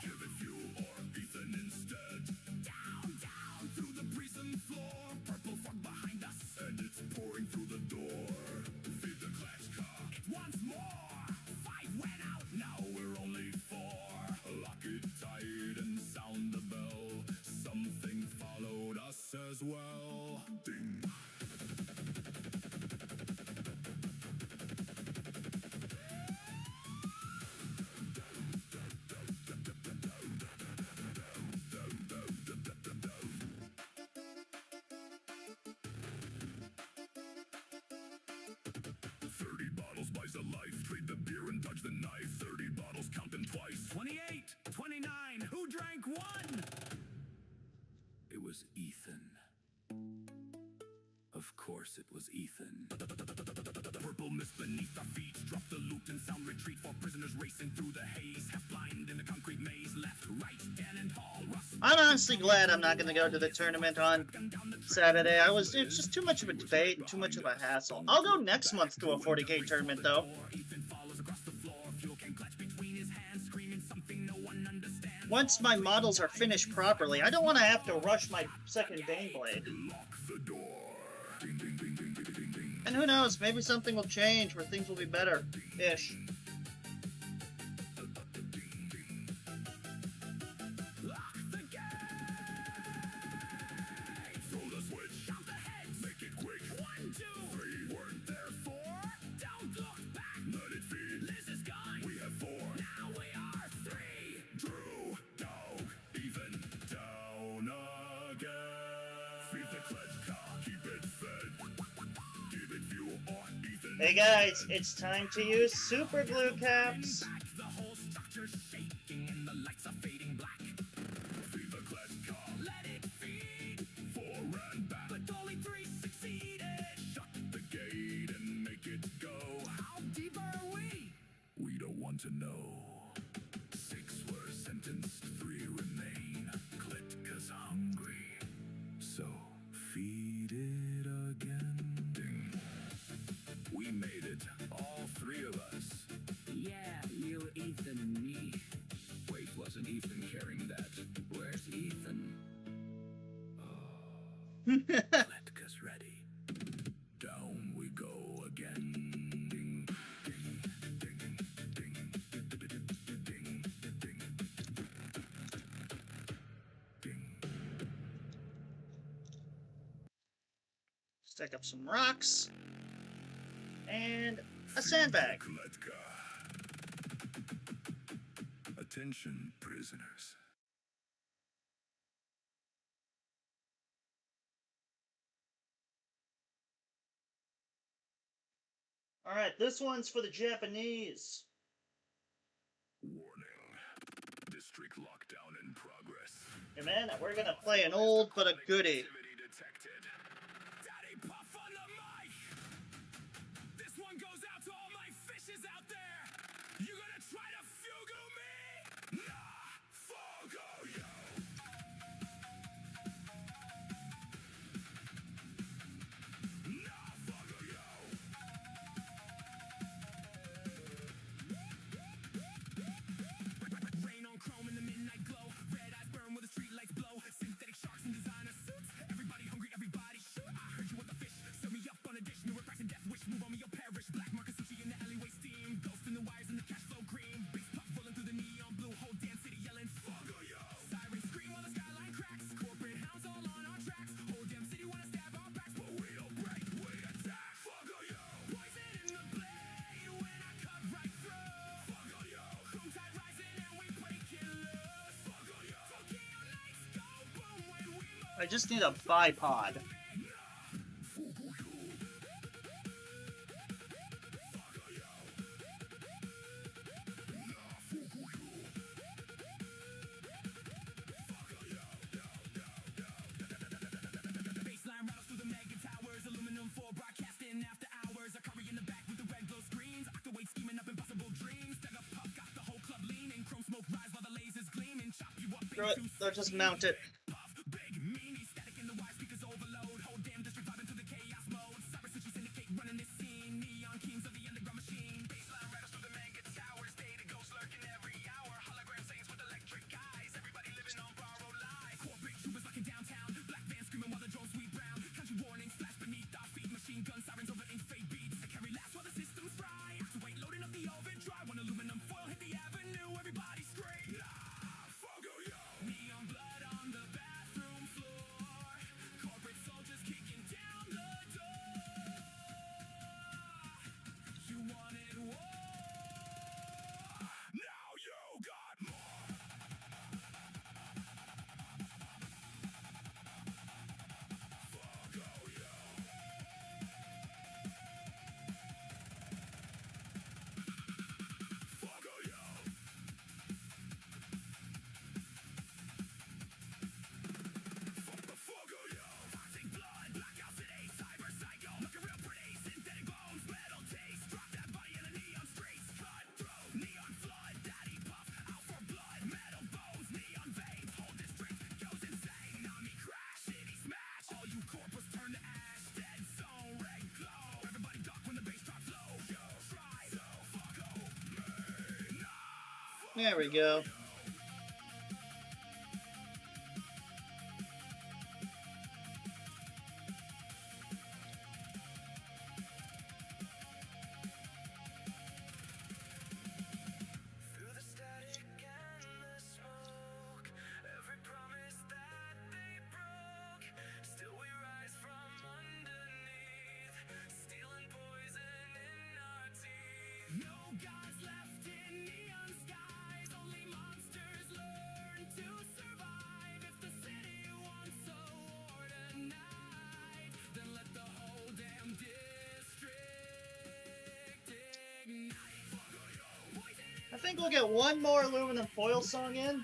Give it fuel or Ethan instead. Down, down through the prison floor. Purple fog behind us, and it's pouring through the door. Feed the Kletka. It wants more. 5 went out, now we're only 4. Lock it tight and sound the bell. Something followed us as well. Ding. Buys a life, trade the beer and dodge the knife. 30 bottles, count them twice. 28, 29, who drank 1? It was Ethan. Of course it was Ethan. Purple mist beneath our feet. Drop the loot and sound retreat. 4 prisoners racing through the haze. Half blind in the concrete maze. Left, right, Dan and Hall. I'm honestly glad I'm not going to go to the tournament on Saturday. It's just too much of a debate and too much of a hassle. I'll go next month to a 40K tournament, though. Once my models are finished properly, I don't want to have to rush my second Baneblade. And who knows, maybe something will change where things will be better-ish. Hey guys, it's time to use super glue caps. The whole structure's shaking and the lights are fading black. Feed the Kletka, let it feed. 4 ran back, but only 3 succeeded. Shut the gate and make it go. How deep are we? We don't want to know. 6 were sentenced, 3 remain. Kletka's hungry, so feed it again. Ding. We made it, all 3 of us. Yeah, you, Ethan, and me. Wait, wasn't Ethan carrying that? Where's Ethan? Let's ready. Down we go again. Ding, ding, ding, ding, ding, ding, ding. Stack up some rocks. And a sandbag. Attention, prisoners. Alright, this one's for the Japanese. Warning. District lockdown in progress. Hey man, we're gonna play an old but a goodie. Activity detected. Daddy Puff on the mic! This one goes out to all my fishes out there! You gonna try to fugu me? Nah, fugu yo! Nah, fugu yo! Rain on chrome in the midnight glow. Red eyes burn where the street lights blow. Synthetic sharks in designer suits. Everybody hungry, everybody shoot. I heard you want the fish. Serve me up on a dish. New cracks and death wish. Move on me, you'll perish. Black market sushi in the alleyway steam. Ghost in the wires and the cash flow green. Big puff rolling through the neon blue. Whole damn city yelling, fuck yo. Sirens scream while the skyline cracks. Corporate hounds all on our tracks. Whole damn city wanna stab our backs, but we don't break, we attack. Fuck yo. Poison in the blade when I cut right through. Fuck yo. Chrome tide rising and we break it loose. Fuck yo. Tokyo nights go boom when we move. I just need a bipod. Baseline rattles through the mega towers. Aluminum for broadcasting after hours. A curry in the back with the red glow screens. Octaweight scheming up impossible dreams. Dug up puff, got the whole club leaning. Chrome smoke rise while the lasers gleaming. Chop you up into They're just mounted. puff, big meanie. Static in the wire speakers overload. Whole damn district vibing to the chaos mode. Cyber sushi syndicate running this scene. Neon kings of the underground machine. Baseline rattles through the mega towers. Data ghosts lurking every hour. Hologram saints with electric eyes. Everybody living on borrowed lives. Corporate troopers locking downtown. Black vans screaming while the drones sweep round. Country warnings flash beneath our feet. Machine gun sirens over ink fade beats. I carry last while the systems fry. Activate loading up the oven dry. When aluminum foil hit the avenue, everybody scream. Nah, fugo yo. Neon blood on the bathroom floor. Corporate soldiers kicking down the door. You wanted war. Now you got more. Fugo yo. Fugo yo. Fugo yo. Toxic blood, blackout city, cyber psycho. Looking real pretty, synthetic bones, metal taste. Drop that body in the neon streets. Cutthroat, neon flood, daddy puff, out for blood. Metal bones, neon veins. Whole district goes insane. Nami crash, city smash. All you corpus turn to ash. Dead zone, red glow. Everybody duck when the bass drops low. Yo, try so fucko me. Nah. There we go. Through the static and the smoke, every promise that they broke, still we rise from underneath, stealing poison in our teeth. No gods left in neon skies, only monsters learn to survive. If the city wants a war tonight, then let the whole damn district ignite. I think we'll get one more aluminum foil song in.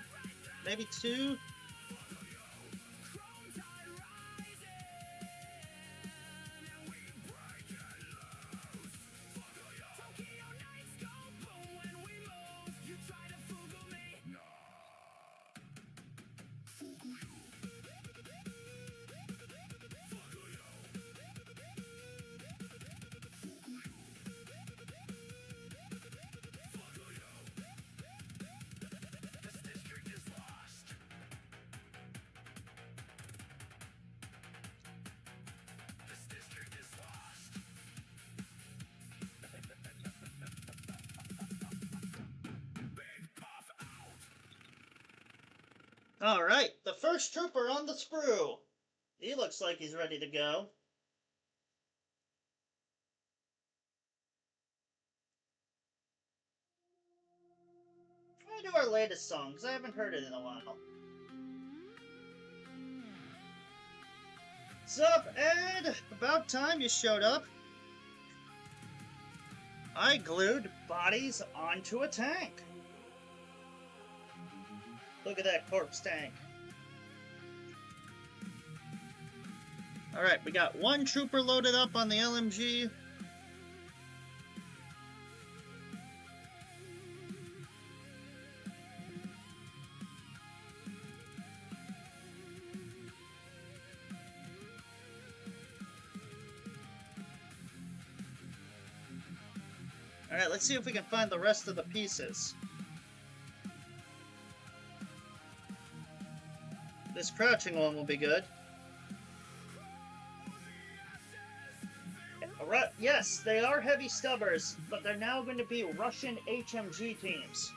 Maybe two. Chrome tide rising, and we break it loose. Tokyo nights go boom when we move. You try to fugu me? Nah. Fugu you. Fugu yo. Fugu you. Fugu yo. This district is lost. Alright, the first trooper on the sprue. He looks like he's ready to go. We'll do our latest song, because I haven't heard it in a while. Sup, Ed? About time you showed up. I glued bodies onto a tank. Look at that corpse tank. Alright, we got one trooper loaded up on the LMG. Alright, let's see if we can find the rest of the pieces. This crouching one will be good. Yes, they are heavy stubbers, but they're now going to be Russian HMG teams.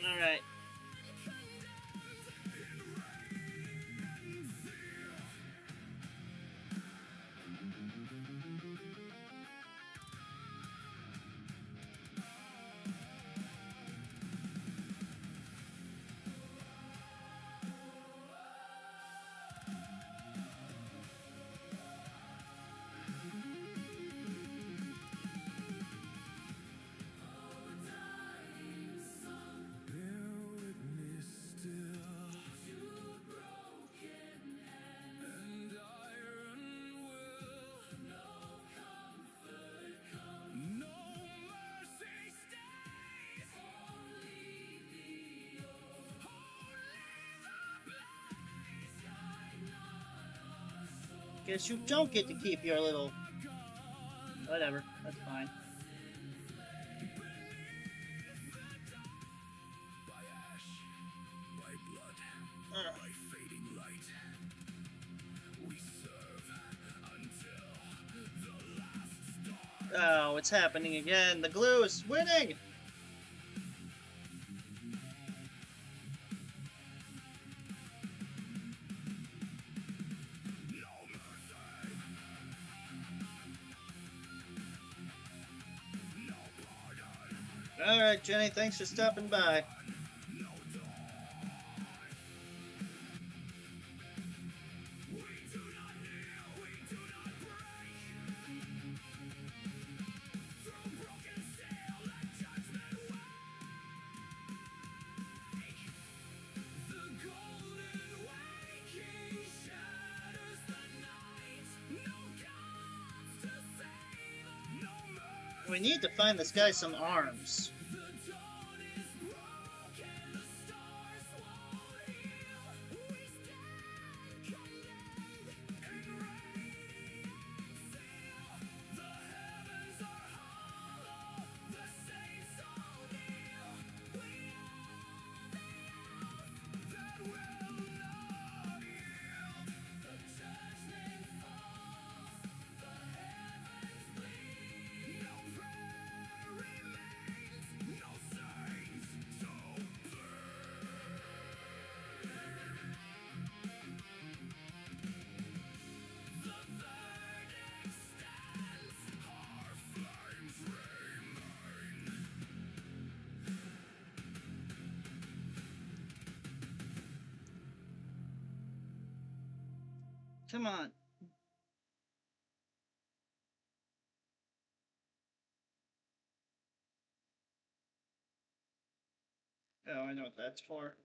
Alright. Guess you don't get to keep your little... Whatever, that's fine. By blood, by fading light, we serve until the last star. Oh, it's happening again. The glue is winning! Alright, Jenny, thanks for stopping by. We need to find this guy some arms. Come on. Oh, I know what that's for.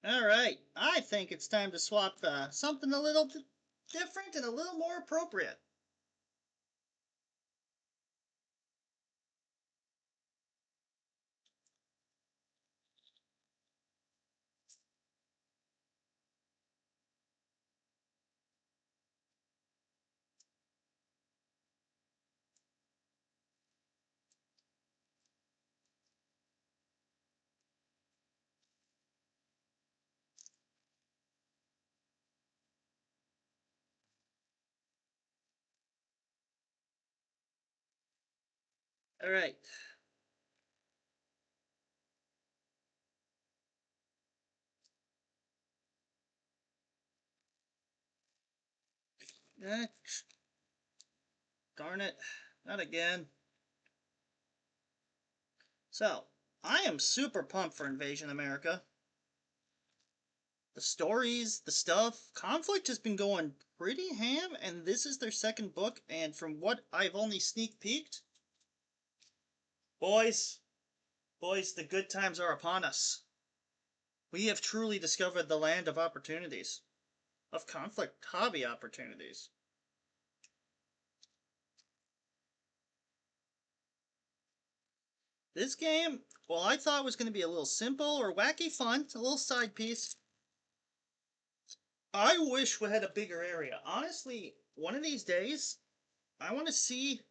All right, I think it's time to swap something a little different and a little more appropriate. All right. Eh, darn it. Not again. So, I am super pumped for Invasion America. The stories, the stuff, Konflikt has been going pretty ham, and this is their second book, and from what I've only sneak peeked, boys, the good times are upon us. We have truly discovered the land of opportunities, of Konflikt hobby opportunities. This game, well, I thought it was going to be a little simple or wacky fun, a little side piece. I wish we had a bigger area. Honestly, one of these days, I want to see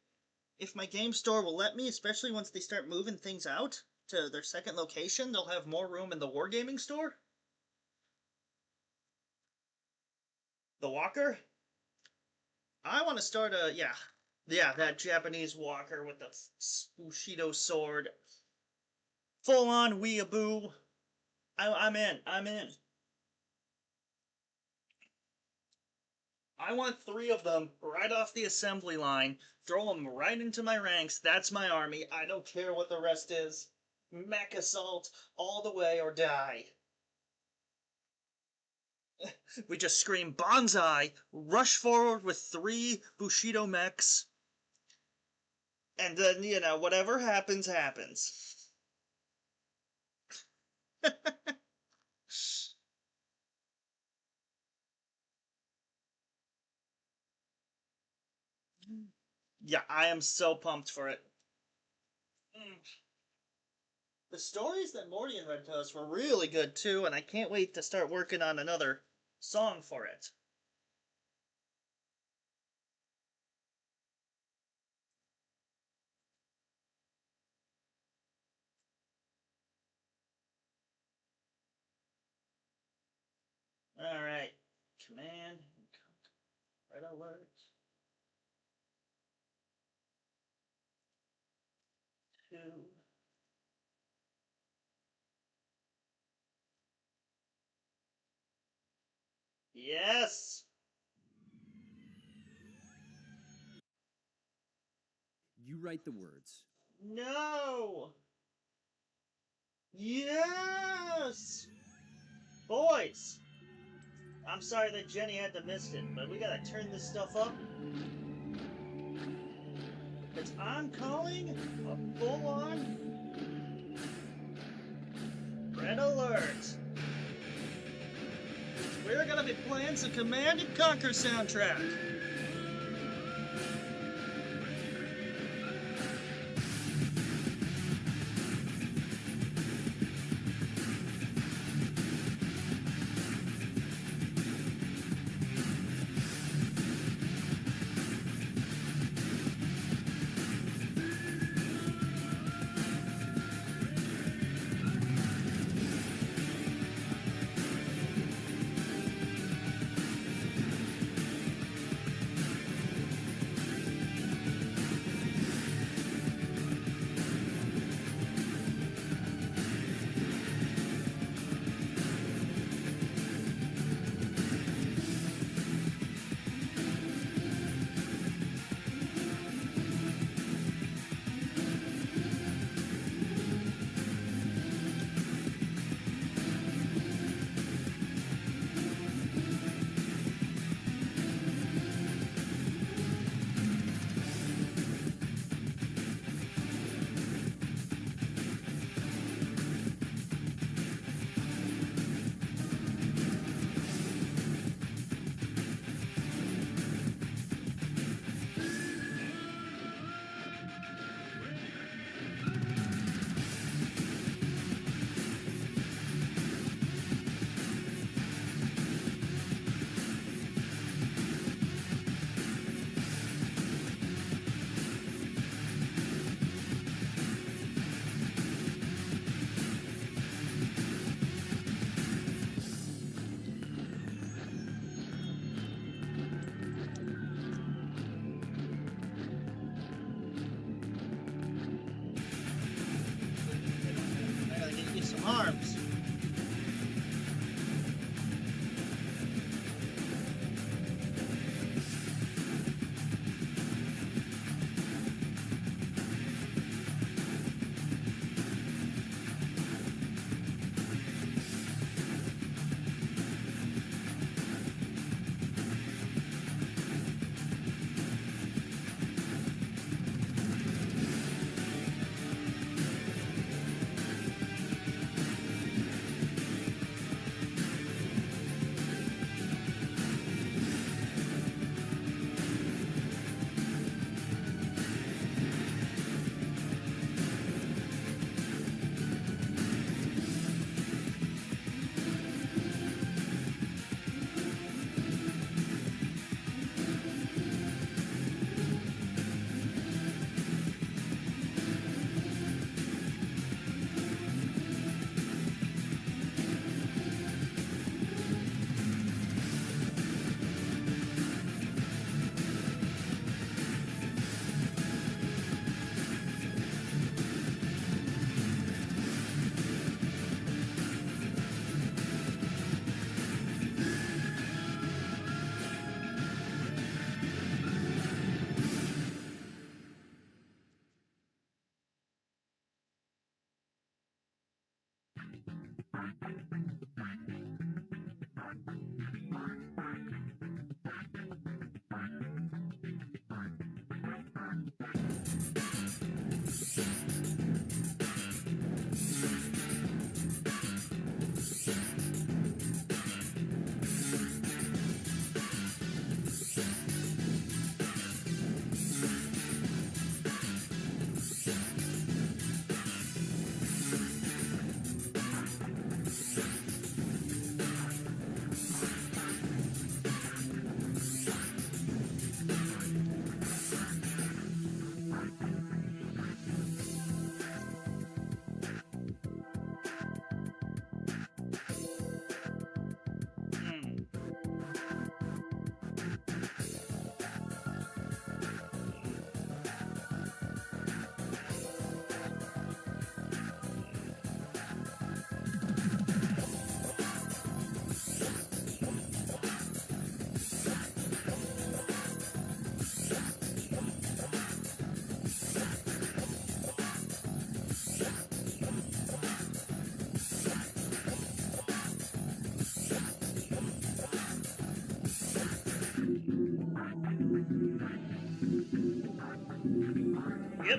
if my game store will let me, especially once they start moving things out to their second location. They'll have more room in the wargaming store. The walker. I want to start a, yeah, that Japanese walker with the Bushido sword. Full on weeaboo. I'm in. I want 3 of them right off the assembly line. Throw them right into my ranks. That's my army. I don't care what the rest is. Mech assault all the way or die. We just scream bonsai, rush forward with 3 Bushido mechs, and then, whatever happens, happens. Yeah, I am so pumped for it. The stories that Morty read to us were really good too, and I can't wait to start working on another song for it. Alright. Command. Red alert. 2. Yes! You write the words. No! Yes! Boys! I'm sorry that Jenny had to miss it, but we gotta turn this stuff up. Because I'm calling a full-on red alert. We're gonna be playing some Command & Conquer soundtrack.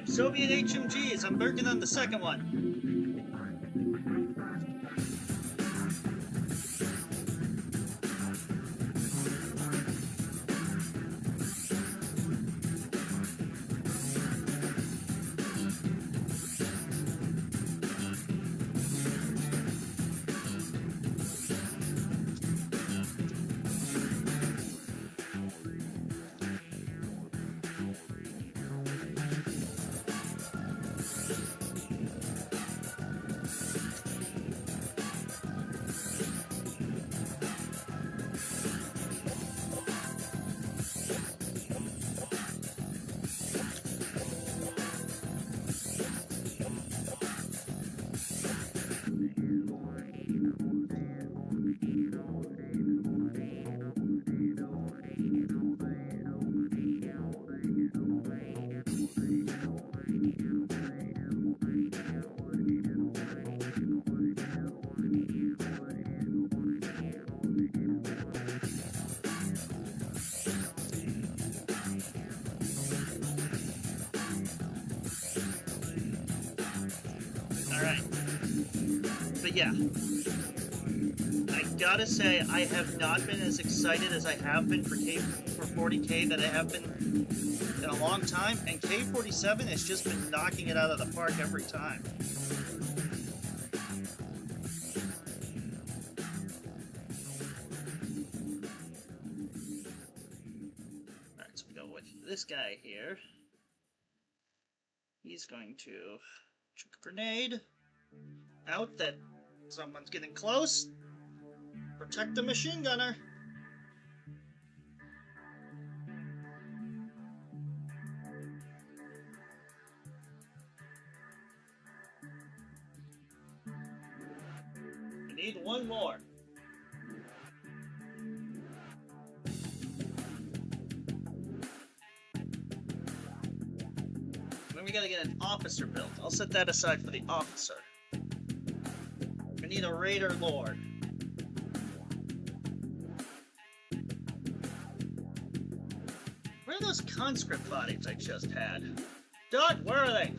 Negative. Soviet HMGs. I'm working on the second one. Alright. But yeah. I gotta say, I have not been as excited as I have been for 40K that I have been in a long time, and K47 has just been knocking it out of the park every time. Alright, so we go with this guy here. He's going to shoot a grenade out that someone's getting close. Protect the machine gunner. We need one more. Then we gotta get an officer built. I'll set that aside for the officer. We need a Raider Lord. Where are those conscript bodies I just had? Dot, where are they?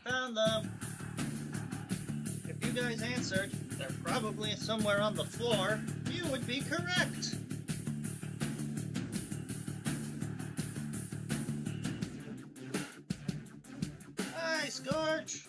Found them. If you guys answered, they're probably somewhere on the floor, you would be correct. Hi, Scorch.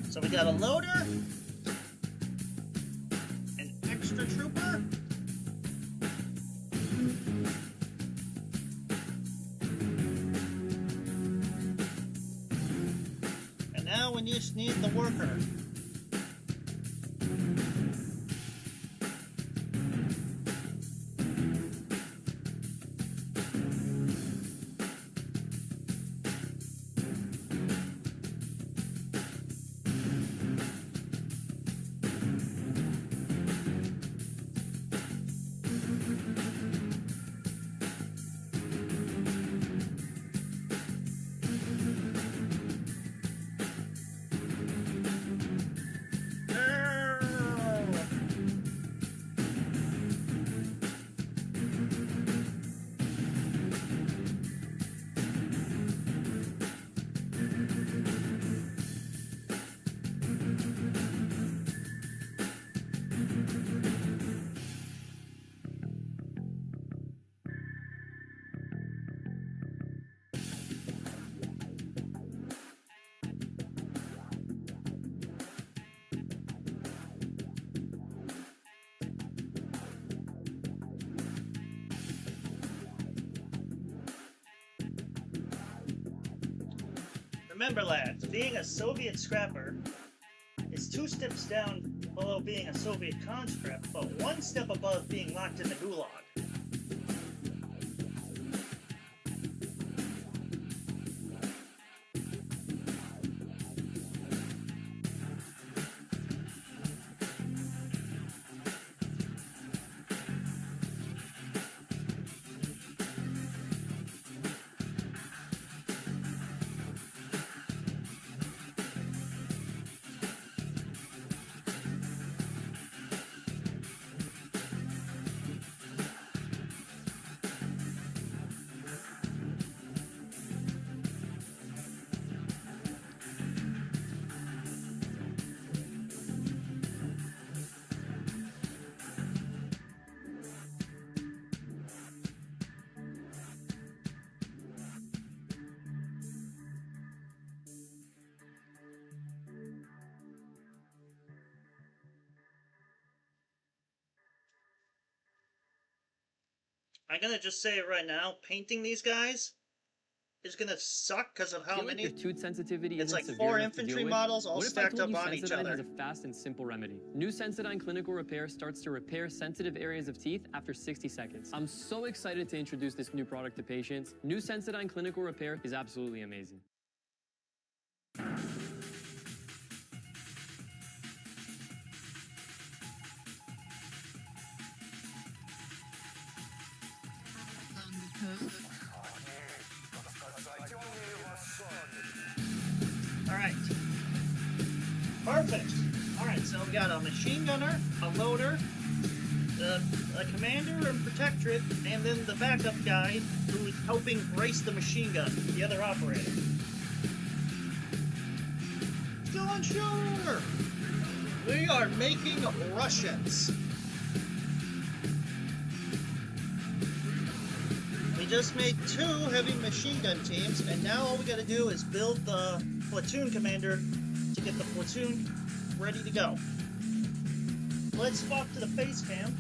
So we got a loader, an extra trooper, and now we just need the worker. Remember, lads, being a Soviet scrapper is 2 steps down below being a Soviet conscript, but 1 step above being locked in the gulag. I'm gonna just say it right now, painting these guys is gonna suck because of how Feel like many. your tooth sensitivity It's isn't like severe 4 enough to infantry deal with? models all What if I stacked told you up on each Sensodyne other? has a fast and simple remedy? New Sensodyne Clinical Repair starts to repair sensitive areas of teeth after 60 seconds. I'm so excited to introduce this new product to patients. New Sensodyne Clinical Repair is absolutely amazing. Alright. Perfect. Alright, so we got a machine gunner, a loader, a commander and protectorate, and then the backup guy who's helping brace the machine gun, the other operator. Still unsure! We are making Russians. We just made 2 heavy machine gun teams, and now all we gotta do is build the platoon commander to get the platoon ready to go. Let's swap to the face cam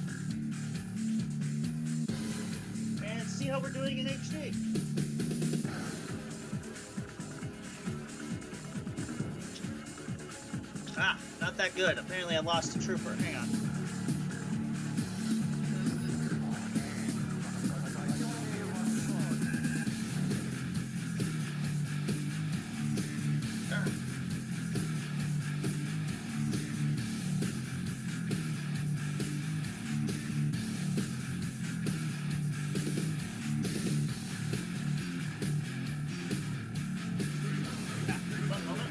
and see how we're doing in HD. Ah, not that good. Apparently I lost a trooper. Hang on. One moment.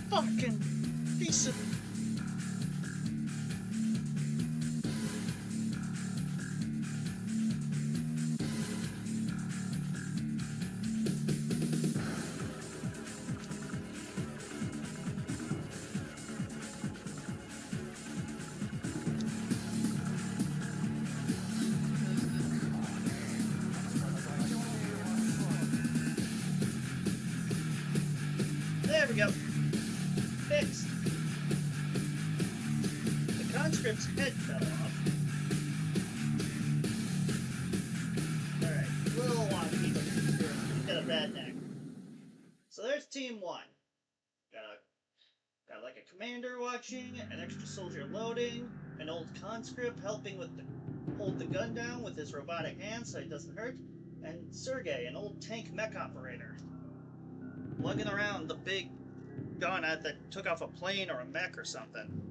Fucking piece of... There we go. Fixed. The conscript's head fell off. Alright, little wonky, but he's got a bad neck. So there's team 1. Got like a commander watching, an extra soldier loading, an old conscript helping with hold the gun down with his robotic hands so he doesn't hurt, and Sergey, an old tank mech operator, lugging around the big gun that took off a plane or a mech or something.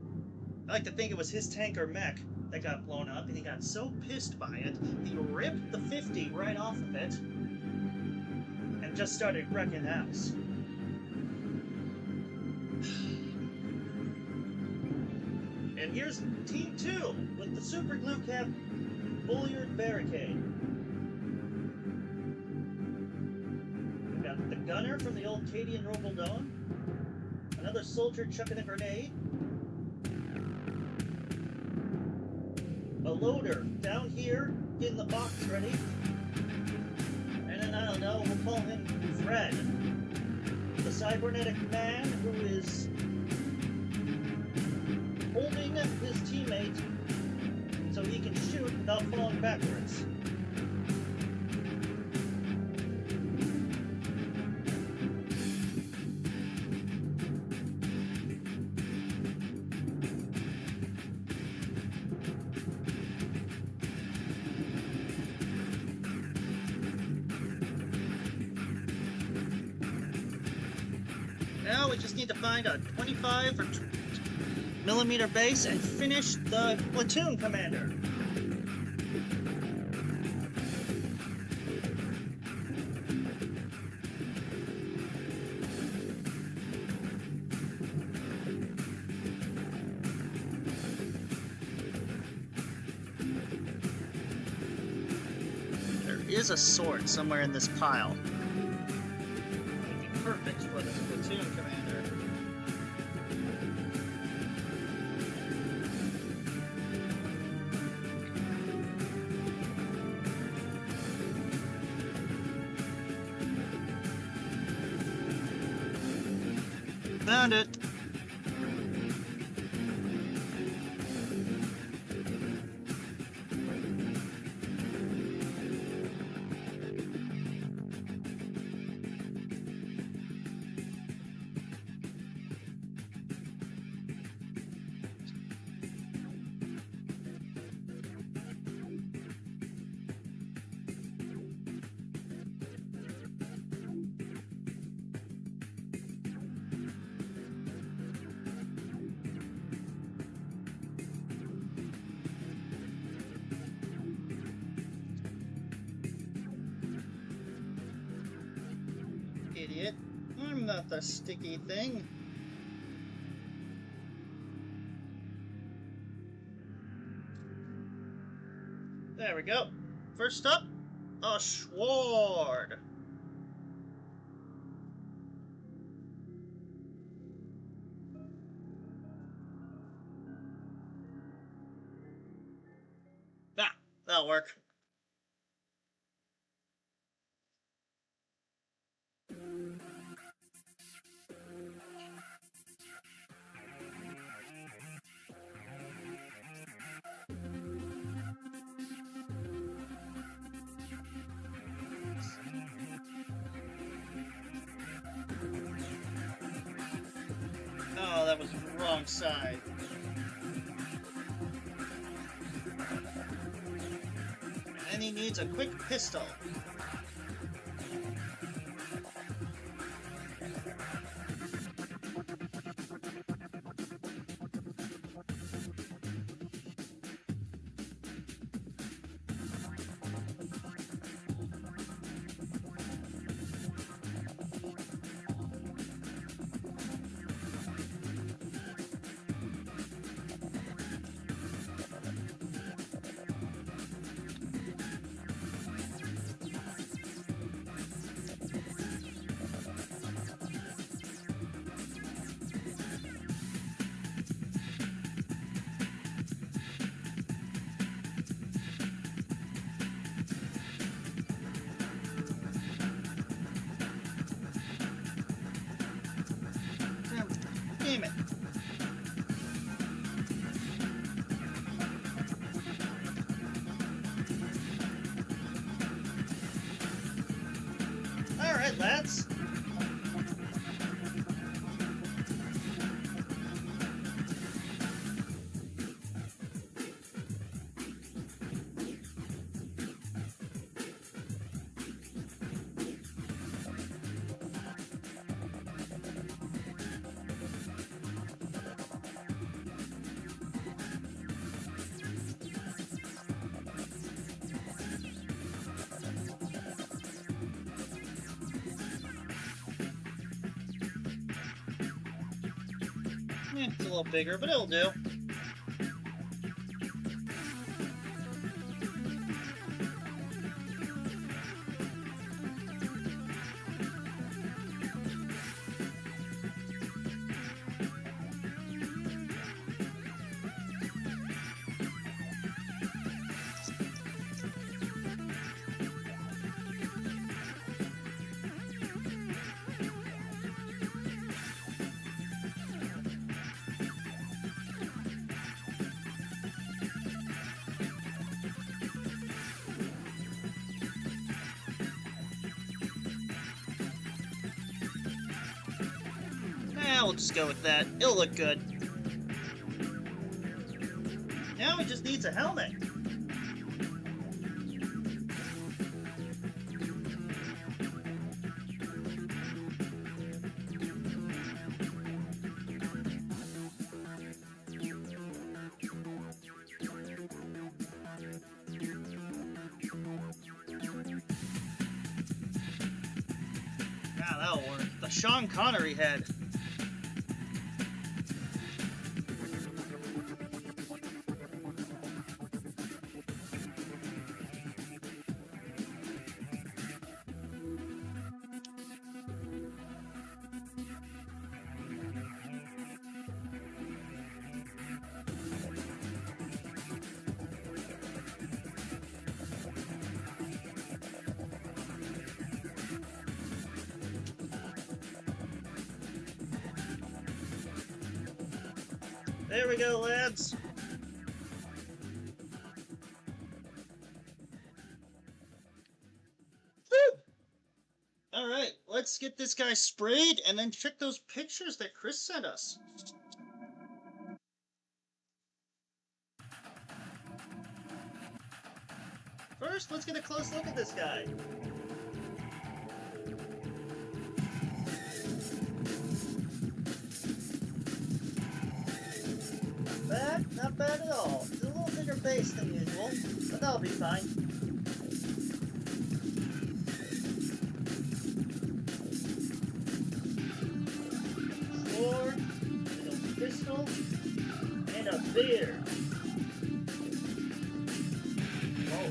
I like to think it was his tank or mech that got blown up, and he got so pissed by it, he ripped the 50 right off of it and just started wrecking house. And here's Team 2 with the super glue cap Bulliard barricade. We got the gunner from the old Cadian Roboldon, another soldier chucking a grenade, a loader down here getting the box ready, and then I don't know, we'll call him Fred, the cybernetic man who is tip his teammate so he can shoot without falling backwards. Now we just need to find a 25 or millimeter base and finish the platoon commander. There is a sword somewhere in this pile. Would be perfect for this platoon commander. Found it. Idiot. I'm not the sticky thing. There we go. First up, a sword. Ah, that'll work. Oh, that was the wrong side. And he needs a quick pistol. Damn it. Alright, lads. It's a little bigger, but it'll do. we'll just go with that. It'll look good. Now he just needs a helmet. Ah, that'll work. The Sean Connery head. There we go, lads. Alright, let's get this guy sprayed and then check those pictures that Chris sent us. First, let's get a close look at this guy. Not bad at all. It's a little bigger base than usual, but that'll be fine. Sword, a pistol, and a beard. Oh.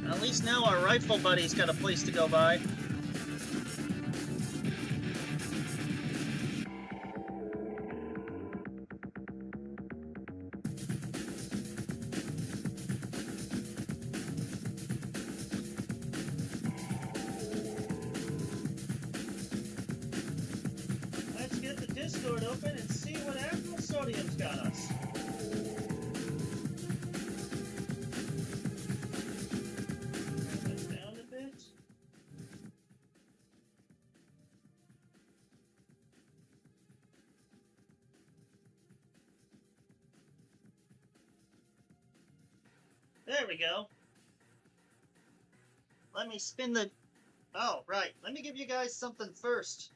At least now our rifle buddy's got a place to go by. Let's get the Discord open and see what actual sodium's got us. Down a bit. There we go. Let me spin the... Oh, right. Let me give you guys something first.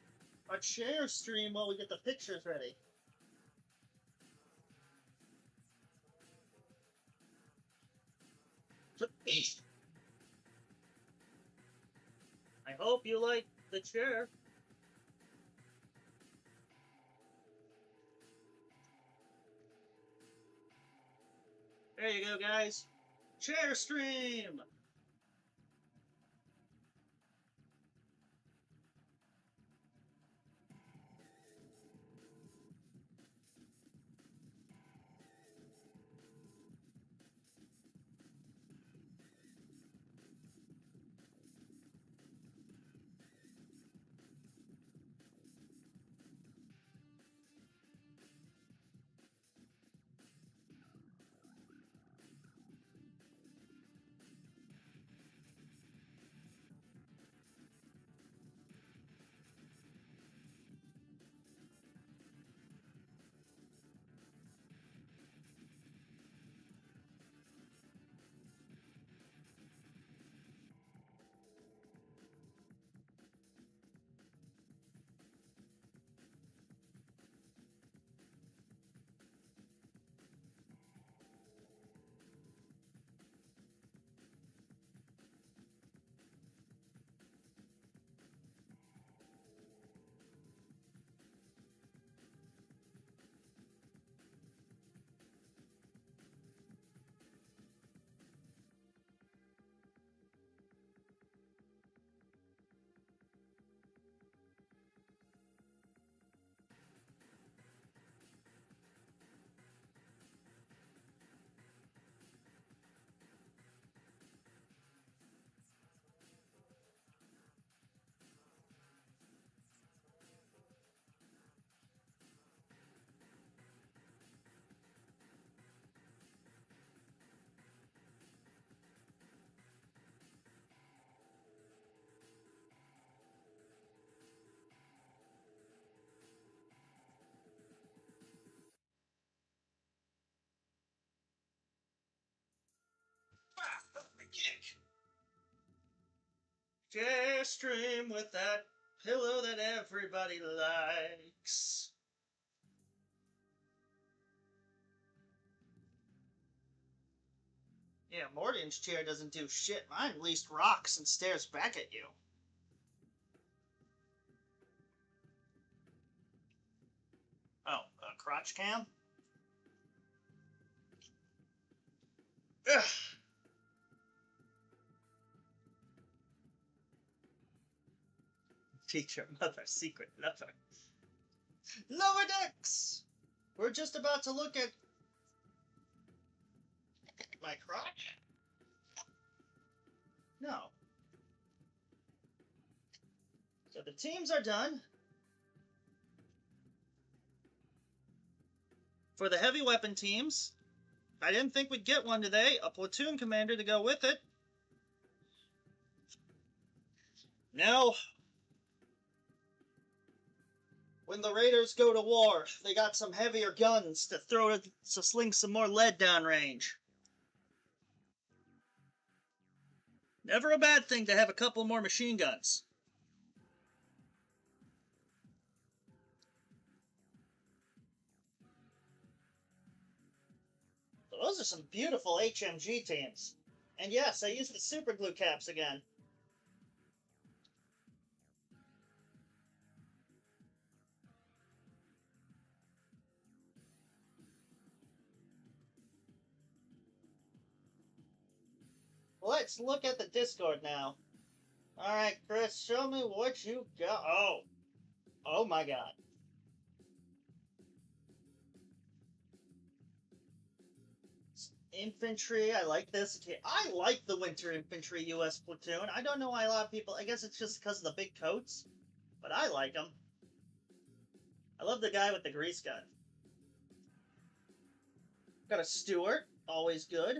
A share stream while we get the pictures ready. I hope you like the chair. There you go, guys. Chair stream! Share stream with that pillow that everybody likes. Yeah, Morden's chair doesn't do shit. Mine at least rocks and stares back at you. Oh, crotch cam? Ugh. Teacher, mother, secret lover. Lower decks! We're just about to look at my crotch? No. So the teams are done. For the heavy weapon teams, I didn't think we'd get one today. A platoon commander to go with it. Now, when the Raiders go to war, they got some heavier guns to sling some more lead downrange. Never a bad thing to have a couple more machine guns. So those are some beautiful HMG teams. And yes, I used the super glue caps again. Let's look at the Discord now. Alright, Chris, show me what you got. Oh. Oh my god. Infantry, I like this. I like the Winter Infantry U.S. platoon. I don't know why a lot of people... I guess it's just because of the big coats. But I like them. I love the guy with the grease gun. Got a Stuart. Always good.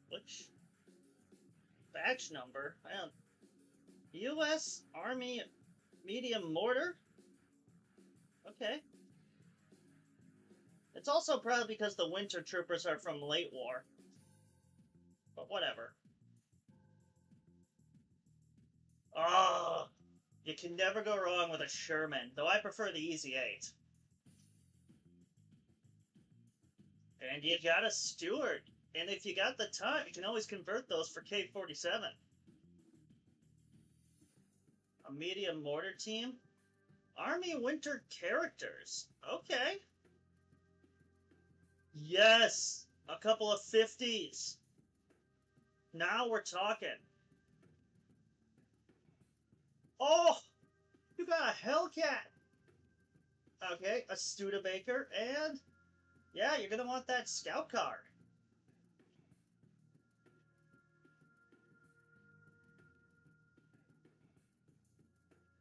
Which batch number? I don't. U.S. Army medium mortar? Okay. It's also probably because the winter troopers are from late war. But whatever. Oh, you can never go wrong with a Sherman, though I prefer the Easy 8. And you got a Stuart. And if you got the time, you can always convert those for K-47. A medium mortar team? Army winter characters. Okay. Yes! A couple of 50s. Now we're talking. Oh! You got a Hellcat! Okay, a Studebaker, and... yeah, you're gonna want that scout car.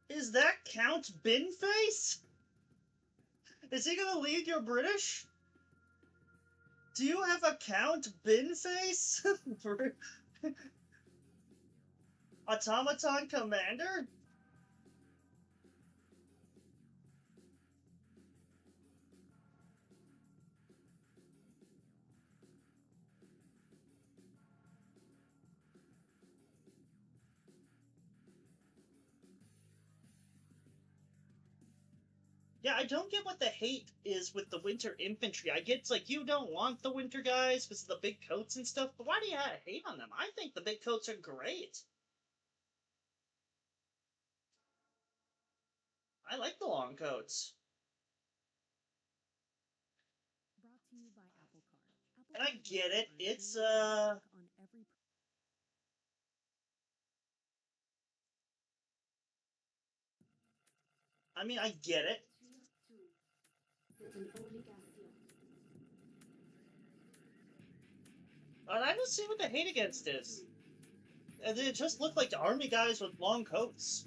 Is that Count Binface? Is he gonna lead your British? Do you have a Count Binface? Automaton Commander? Yeah, I don't get what the hate is with the winter infantry. I get it's like you don't want the winter guys because of the big coats and stuff, but why do you hate on them? I think the big coats are great. I like the long coats. Brought to you by Apple Card. And I get it. It's I mean, I get it. But I don't see what the hate against is. It just looked like the army guys with long coats.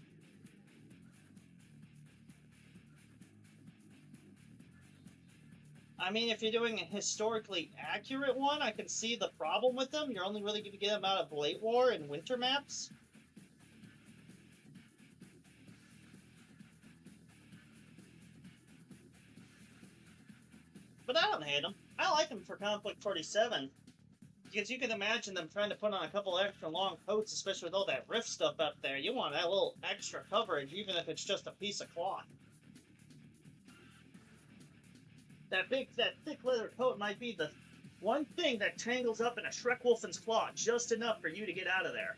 I mean, if you're doing a historically accurate one, I can see the problem with them. You're only really going to get them out of late war and winter maps. But I don't hate them. I like them for Konflikt 47. Because you can imagine them trying to put on a couple extra long coats, especially with all that rift stuff up there. You want that little extra coverage, even if it's just a piece of cloth. That thick leather coat might be the one thing that tangles up in a Shrekwolfen's claw just enough for you to get out of there.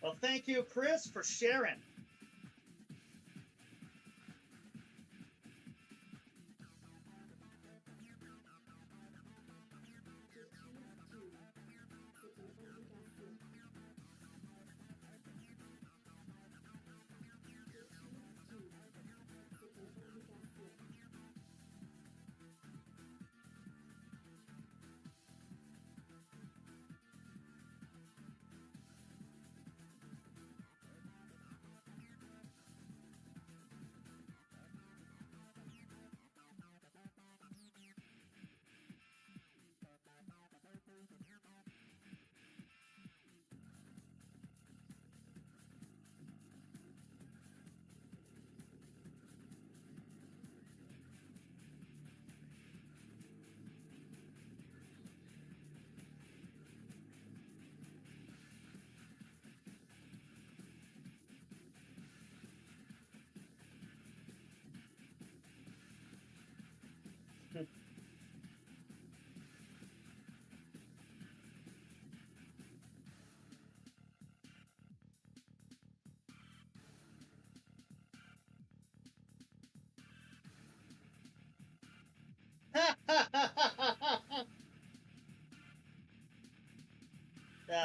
Well, thank you, Chris, for sharing.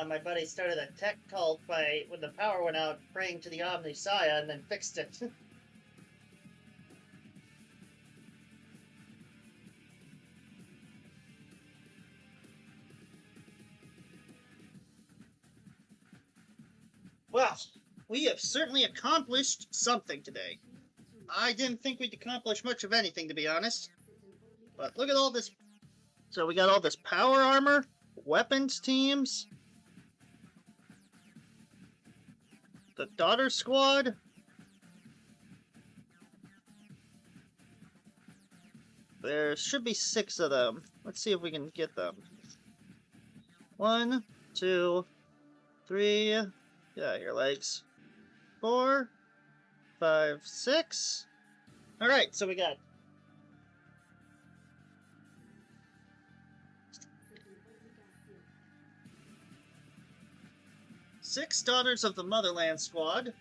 My buddy started a tech cult when the power went out, praying to the Omnisaya, and then fixed it. Well, we have certainly accomplished something today. I didn't think we'd accomplish much of anything, to be honest. But look at all this. So we got all this power armor, weapons teams, the daughter squad. There should be 6 of them. Let's see if we can get them. 1, 2, 3. Get out of your legs. 4, 5, 6. Alright, so we got six Daughters of the Motherland squad,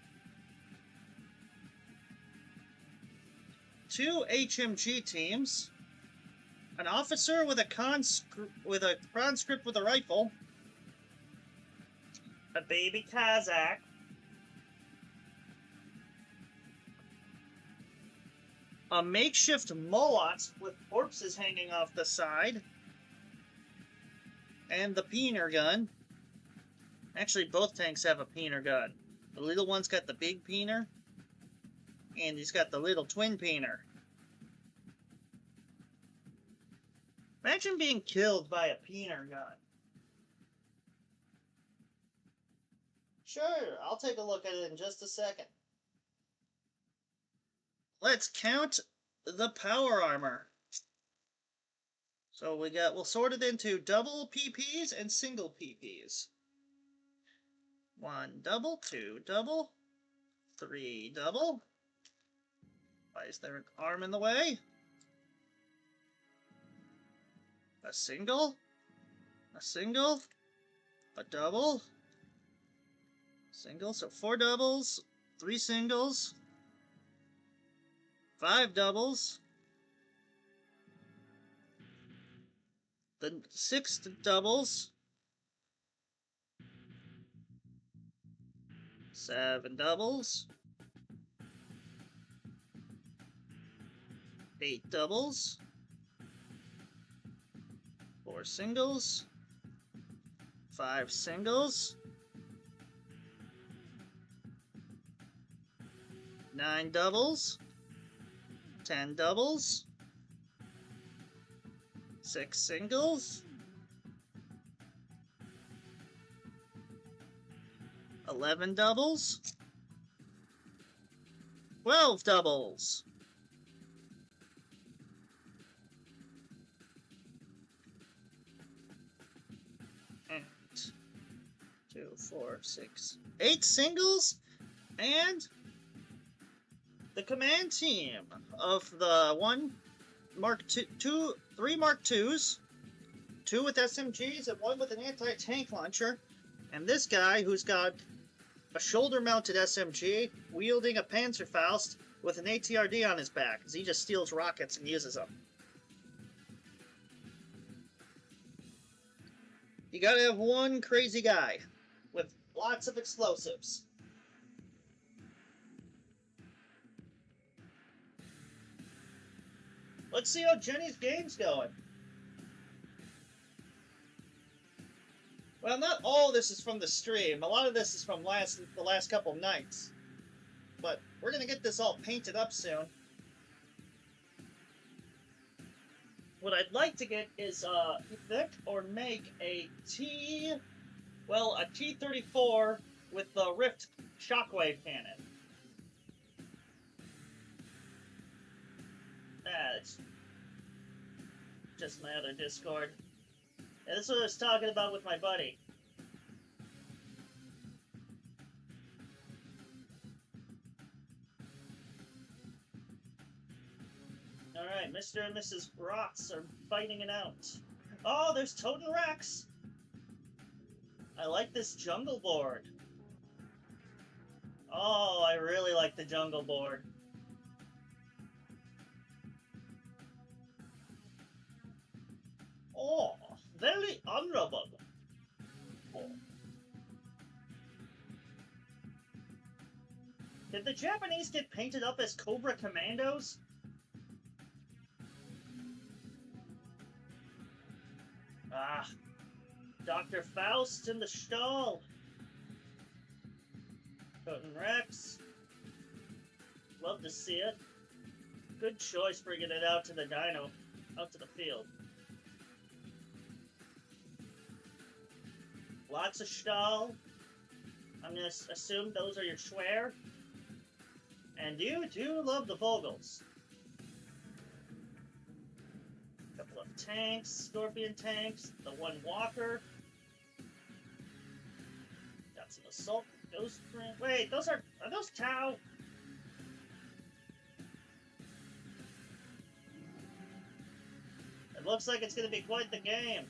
2 HMG teams, an officer with a conscript with a rifle, a baby Kazakh, a makeshift Molot with corpses hanging off the side, and the peener gun. Actually, both tanks have a peener gun. The little one's got the big peener, and he's got the little twin peener. Imagine being killed by a peener gun. Sure, I'll take a look at it in just a second. Let's count the power armor. So we'll sort it into double PPs and single PPs. 1 double, 2 double, 3 double. Why is there an arm in the way? A single, a double, single, so 4 doubles, 3 singles, 5 doubles, then 6 doubles, 7 doubles, 8 doubles, 4 singles, 5 singles, 9 doubles, 10 doubles, 6 singles. 11 doubles. 12 doubles. And 2, 4, 6, 8 singles. And the command team of the 3 Mark IIs, 2 with SMGs, and 1 with an anti-tank launcher, and this guy who's got a shoulder-mounted SMG wielding a Panzerfaust with an ATRD on his back, as he just steals rockets and uses them. You gotta have one crazy guy with lots of explosives. Let's see how Jenny's game's going. Well, not all this is from the stream. A lot of this is from the last couple nights. But we're gonna get this all painted up soon. What I'd like to get is evict or make a T-34 with the Rift shockwave cannon. It's just my other Discord. And this is what I was talking about with my buddy. Alright, Mr. and Mrs. Rots are fighting it out. Oh, there's Toten Rex! I like this jungle board. Oh, I really like the jungle board. Oh, very honorable. Oh. Did the Japanese get painted up as Cobra Commandos? Ah, Dr. Faust in the stall. Toten Rex. Love to see it. Good choice bringing it out to the dyno, out to the field. Lots of Stahl. I'm going to assume those are your Schwer. And you do love the Vogels. A couple of tanks, Scorpion tanks, the one Walker. Got some Assault. Wait, are those Tau? It looks like it's going to be quite the game.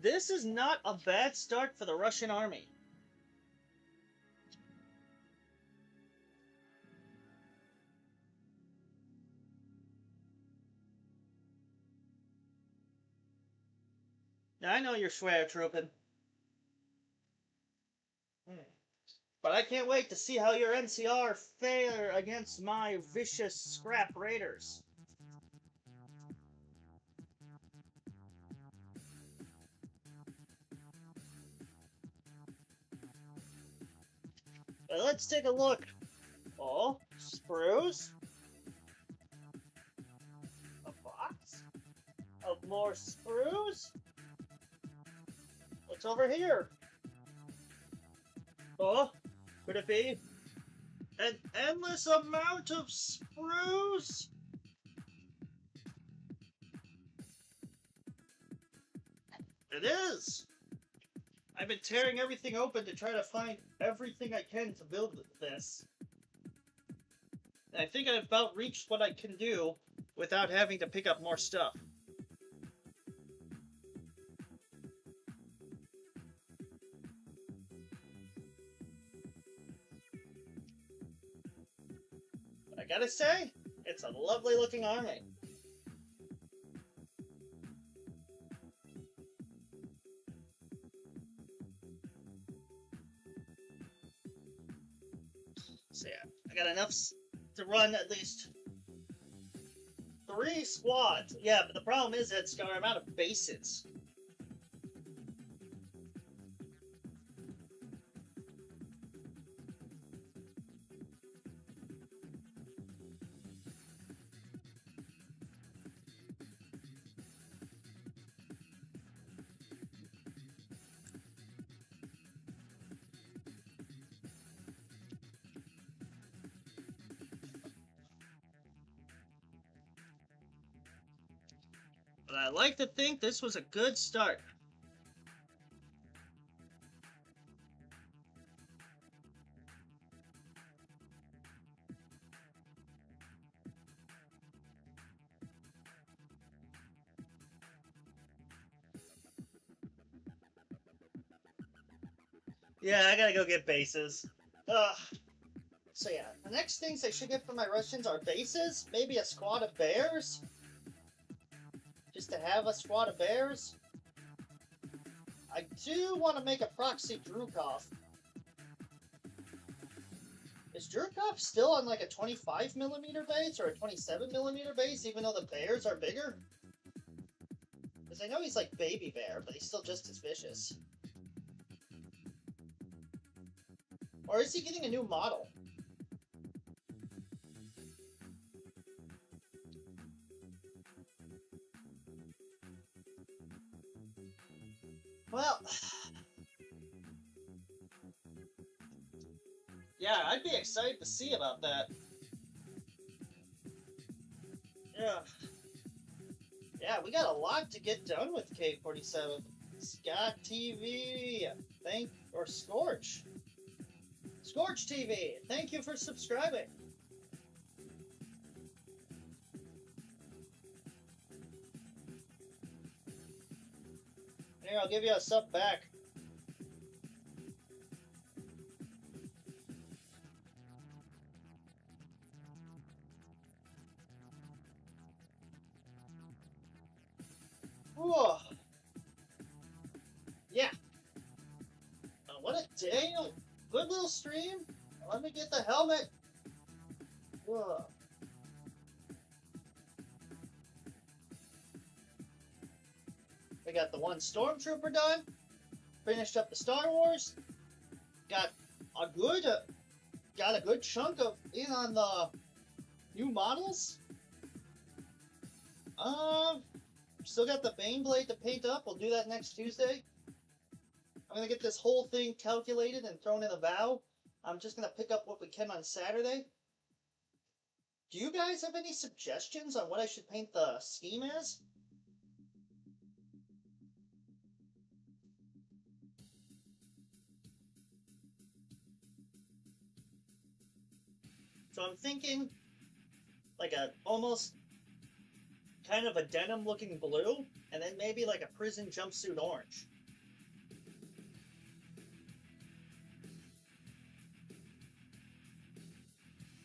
This is not a bad start for the Russian army. Now, I know you're Schwer trooping. But I can't wait to see how your NCR fare against my vicious scrap raiders. But let's take a look. Oh, sprues. A box of more sprues. What's over here? Oh, could it be an endless amount of sprues? It is. I've been tearing everything open to try to find everything I can to build this. And I think I've about reached what I can do without having to pick up more stuff. I gotta say, it's a lovely looking army. So yeah, I got enough to run at least 3 squads. Yeah, but the problem is that, Scar, I'm out of bases. But I like to think this was a good start. Yeah, I gotta go get bases. Ugh. So yeah, the next things I should get for my Russians are bases, maybe a squad of bears. Just to have a squad of bears. I do want to make a proxy Drukov. Is Drukov still on like a 25mm base or a 27mm base, even though the bears are bigger? Because I know he's like baby bear, but he's still just as vicious. Or is he getting a new model? Well, yeah, I'd be excited to see about that. Yeah. Yeah, we got a lot to get done with K47. Scott TV, or Scorch. Scorch TV, thank you for subscribing. Here, I'll give you a sub back. Whoa. Yeah. What a day. Good little stream. Let me get the helmet. Whoa. We got the one Stormtrooper done. Finished up the Star Wars. Got a good chunk of in on the new models. Still got the Baneblade to paint up. We'll do that next Tuesday. I'm gonna get this whole thing calculated and thrown in a vow. I'm just gonna pick up what we can on Saturday. Do you guys have any suggestions on what I should paint the scheme as? So I'm thinking like a almost kind of a denim looking blue, and then maybe like a prison jumpsuit orange.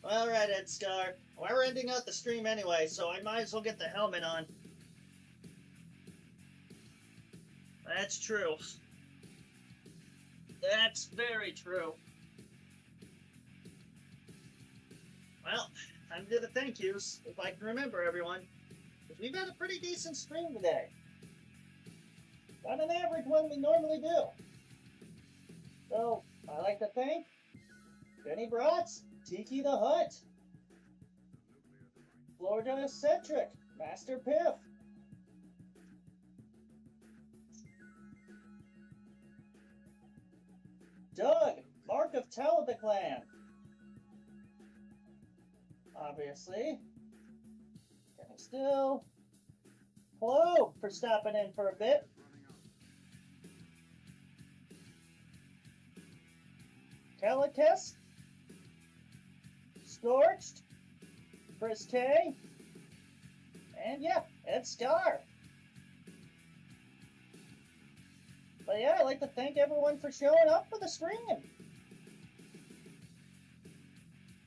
Alright, Ed Scar. We're ending out the stream anyway, so I might as well get the helmet on. That's true. That's very true. Well, time to do the thank yous, if I can remember everyone. Because we've had a pretty decent stream today. Not an average one we normally do. So, I'd like to thank Benny Bratz, Tiki the Hut, Florida Eccentric, Master Piff, Doug, Mark of Talabeclan, obviously, and still, Chloe for stopping in for a bit. Calitus, Scorched, Chris K, and yeah, Ed Scar. But yeah, I'd like to thank everyone for showing up for the stream.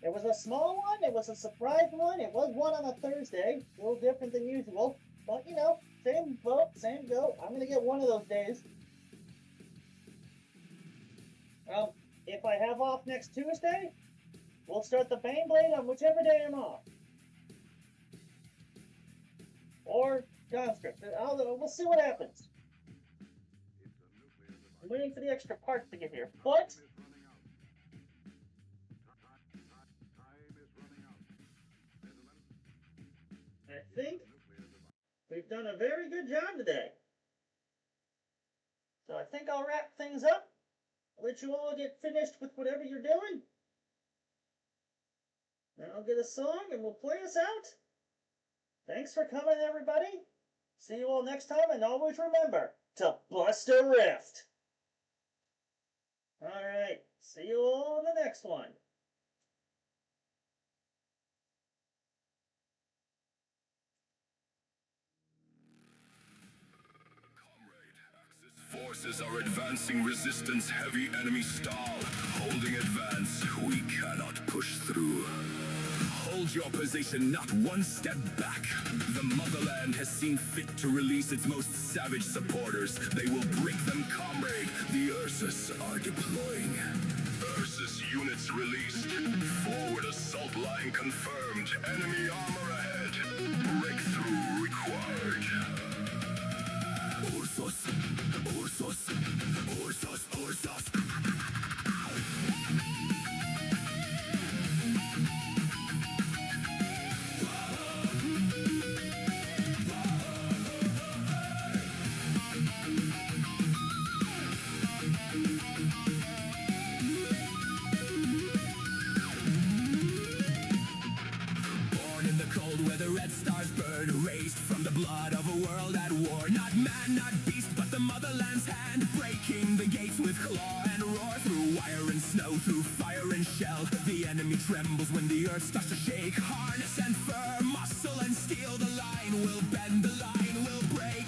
It was a small one, it was a surprise one, it was one on a Thursday, a little different than usual, but you know, same boat, same goat. I'm gonna get one of those days. If I have off next Tuesday, we'll start the Baneblade on whichever day I'm off. Conscript. We'll see what happens. I'm waiting for the extra parts to get here. But I think we've done a very good job today. So I think I'll wrap things up. Let you all get finished with whatever you're doing. Then I'll get a song and we'll play us out. Thanks for coming, everybody. See you all next time, and always remember to bust a rift. Alright, see you all in the next one. Forces are advancing resistance, heavy enemy stall. Holding advance, we cannot push through. Hold your position, not one step back. The motherland has seen fit to release its most savage supporters. They will break them, comrade. The Ursus are deploying. Ursus units released. Forward assault line confirmed. Enemy armor ahead. Breakthrough required. Ursus, Ursus, Ursus, Ursus. Born in the cold where the red stars burn, raised from the blood of a world at war. Not man, not beast, but the motherland's hand, breaking the gates with claw and roar. Through wire and snow, through fire and shell, the enemy trembles when the earth starts to shake. Harness and fur, muscle and steel, the line will bend, the line will break.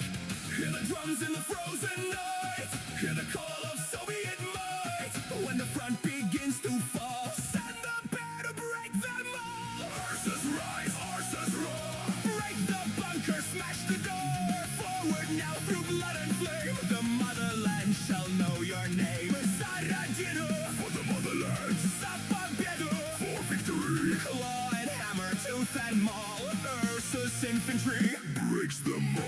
Hear the drums in the frozen night, hear the call of Soviet might. When the front begins to fall, send the bear to break them all. Horses rise, horses roar, break the bunker, smash the door. Forward now through blood and flame, the motherland shall know your name. Saradino, for the motherland. Sapabedo, for victory. Claw and hammer, tooth and maul, Ursus infantry breaks them all.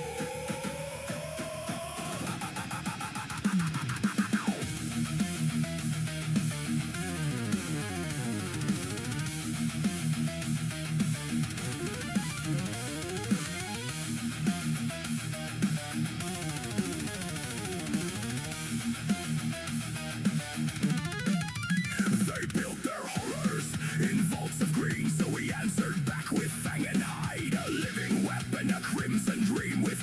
They built their horrors in vaults of green, so we answered back with fang and hide. A living weapon, a crimson dream with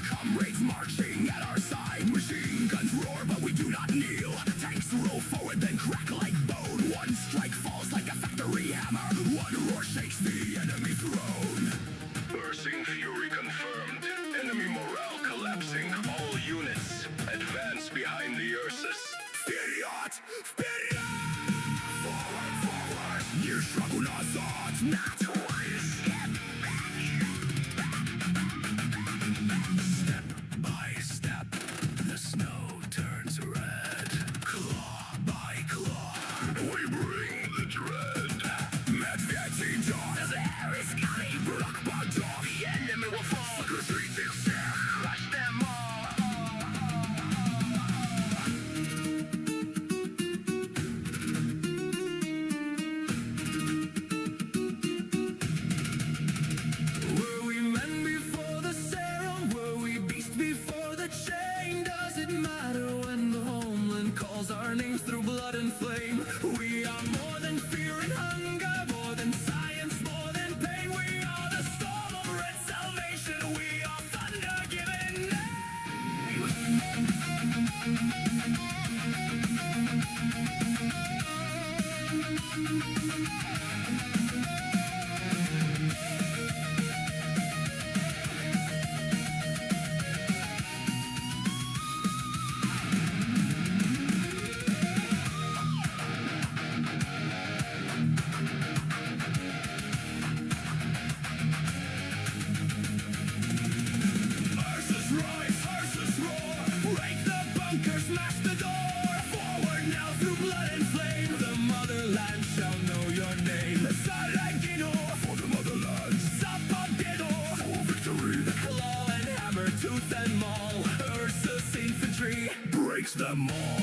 them all.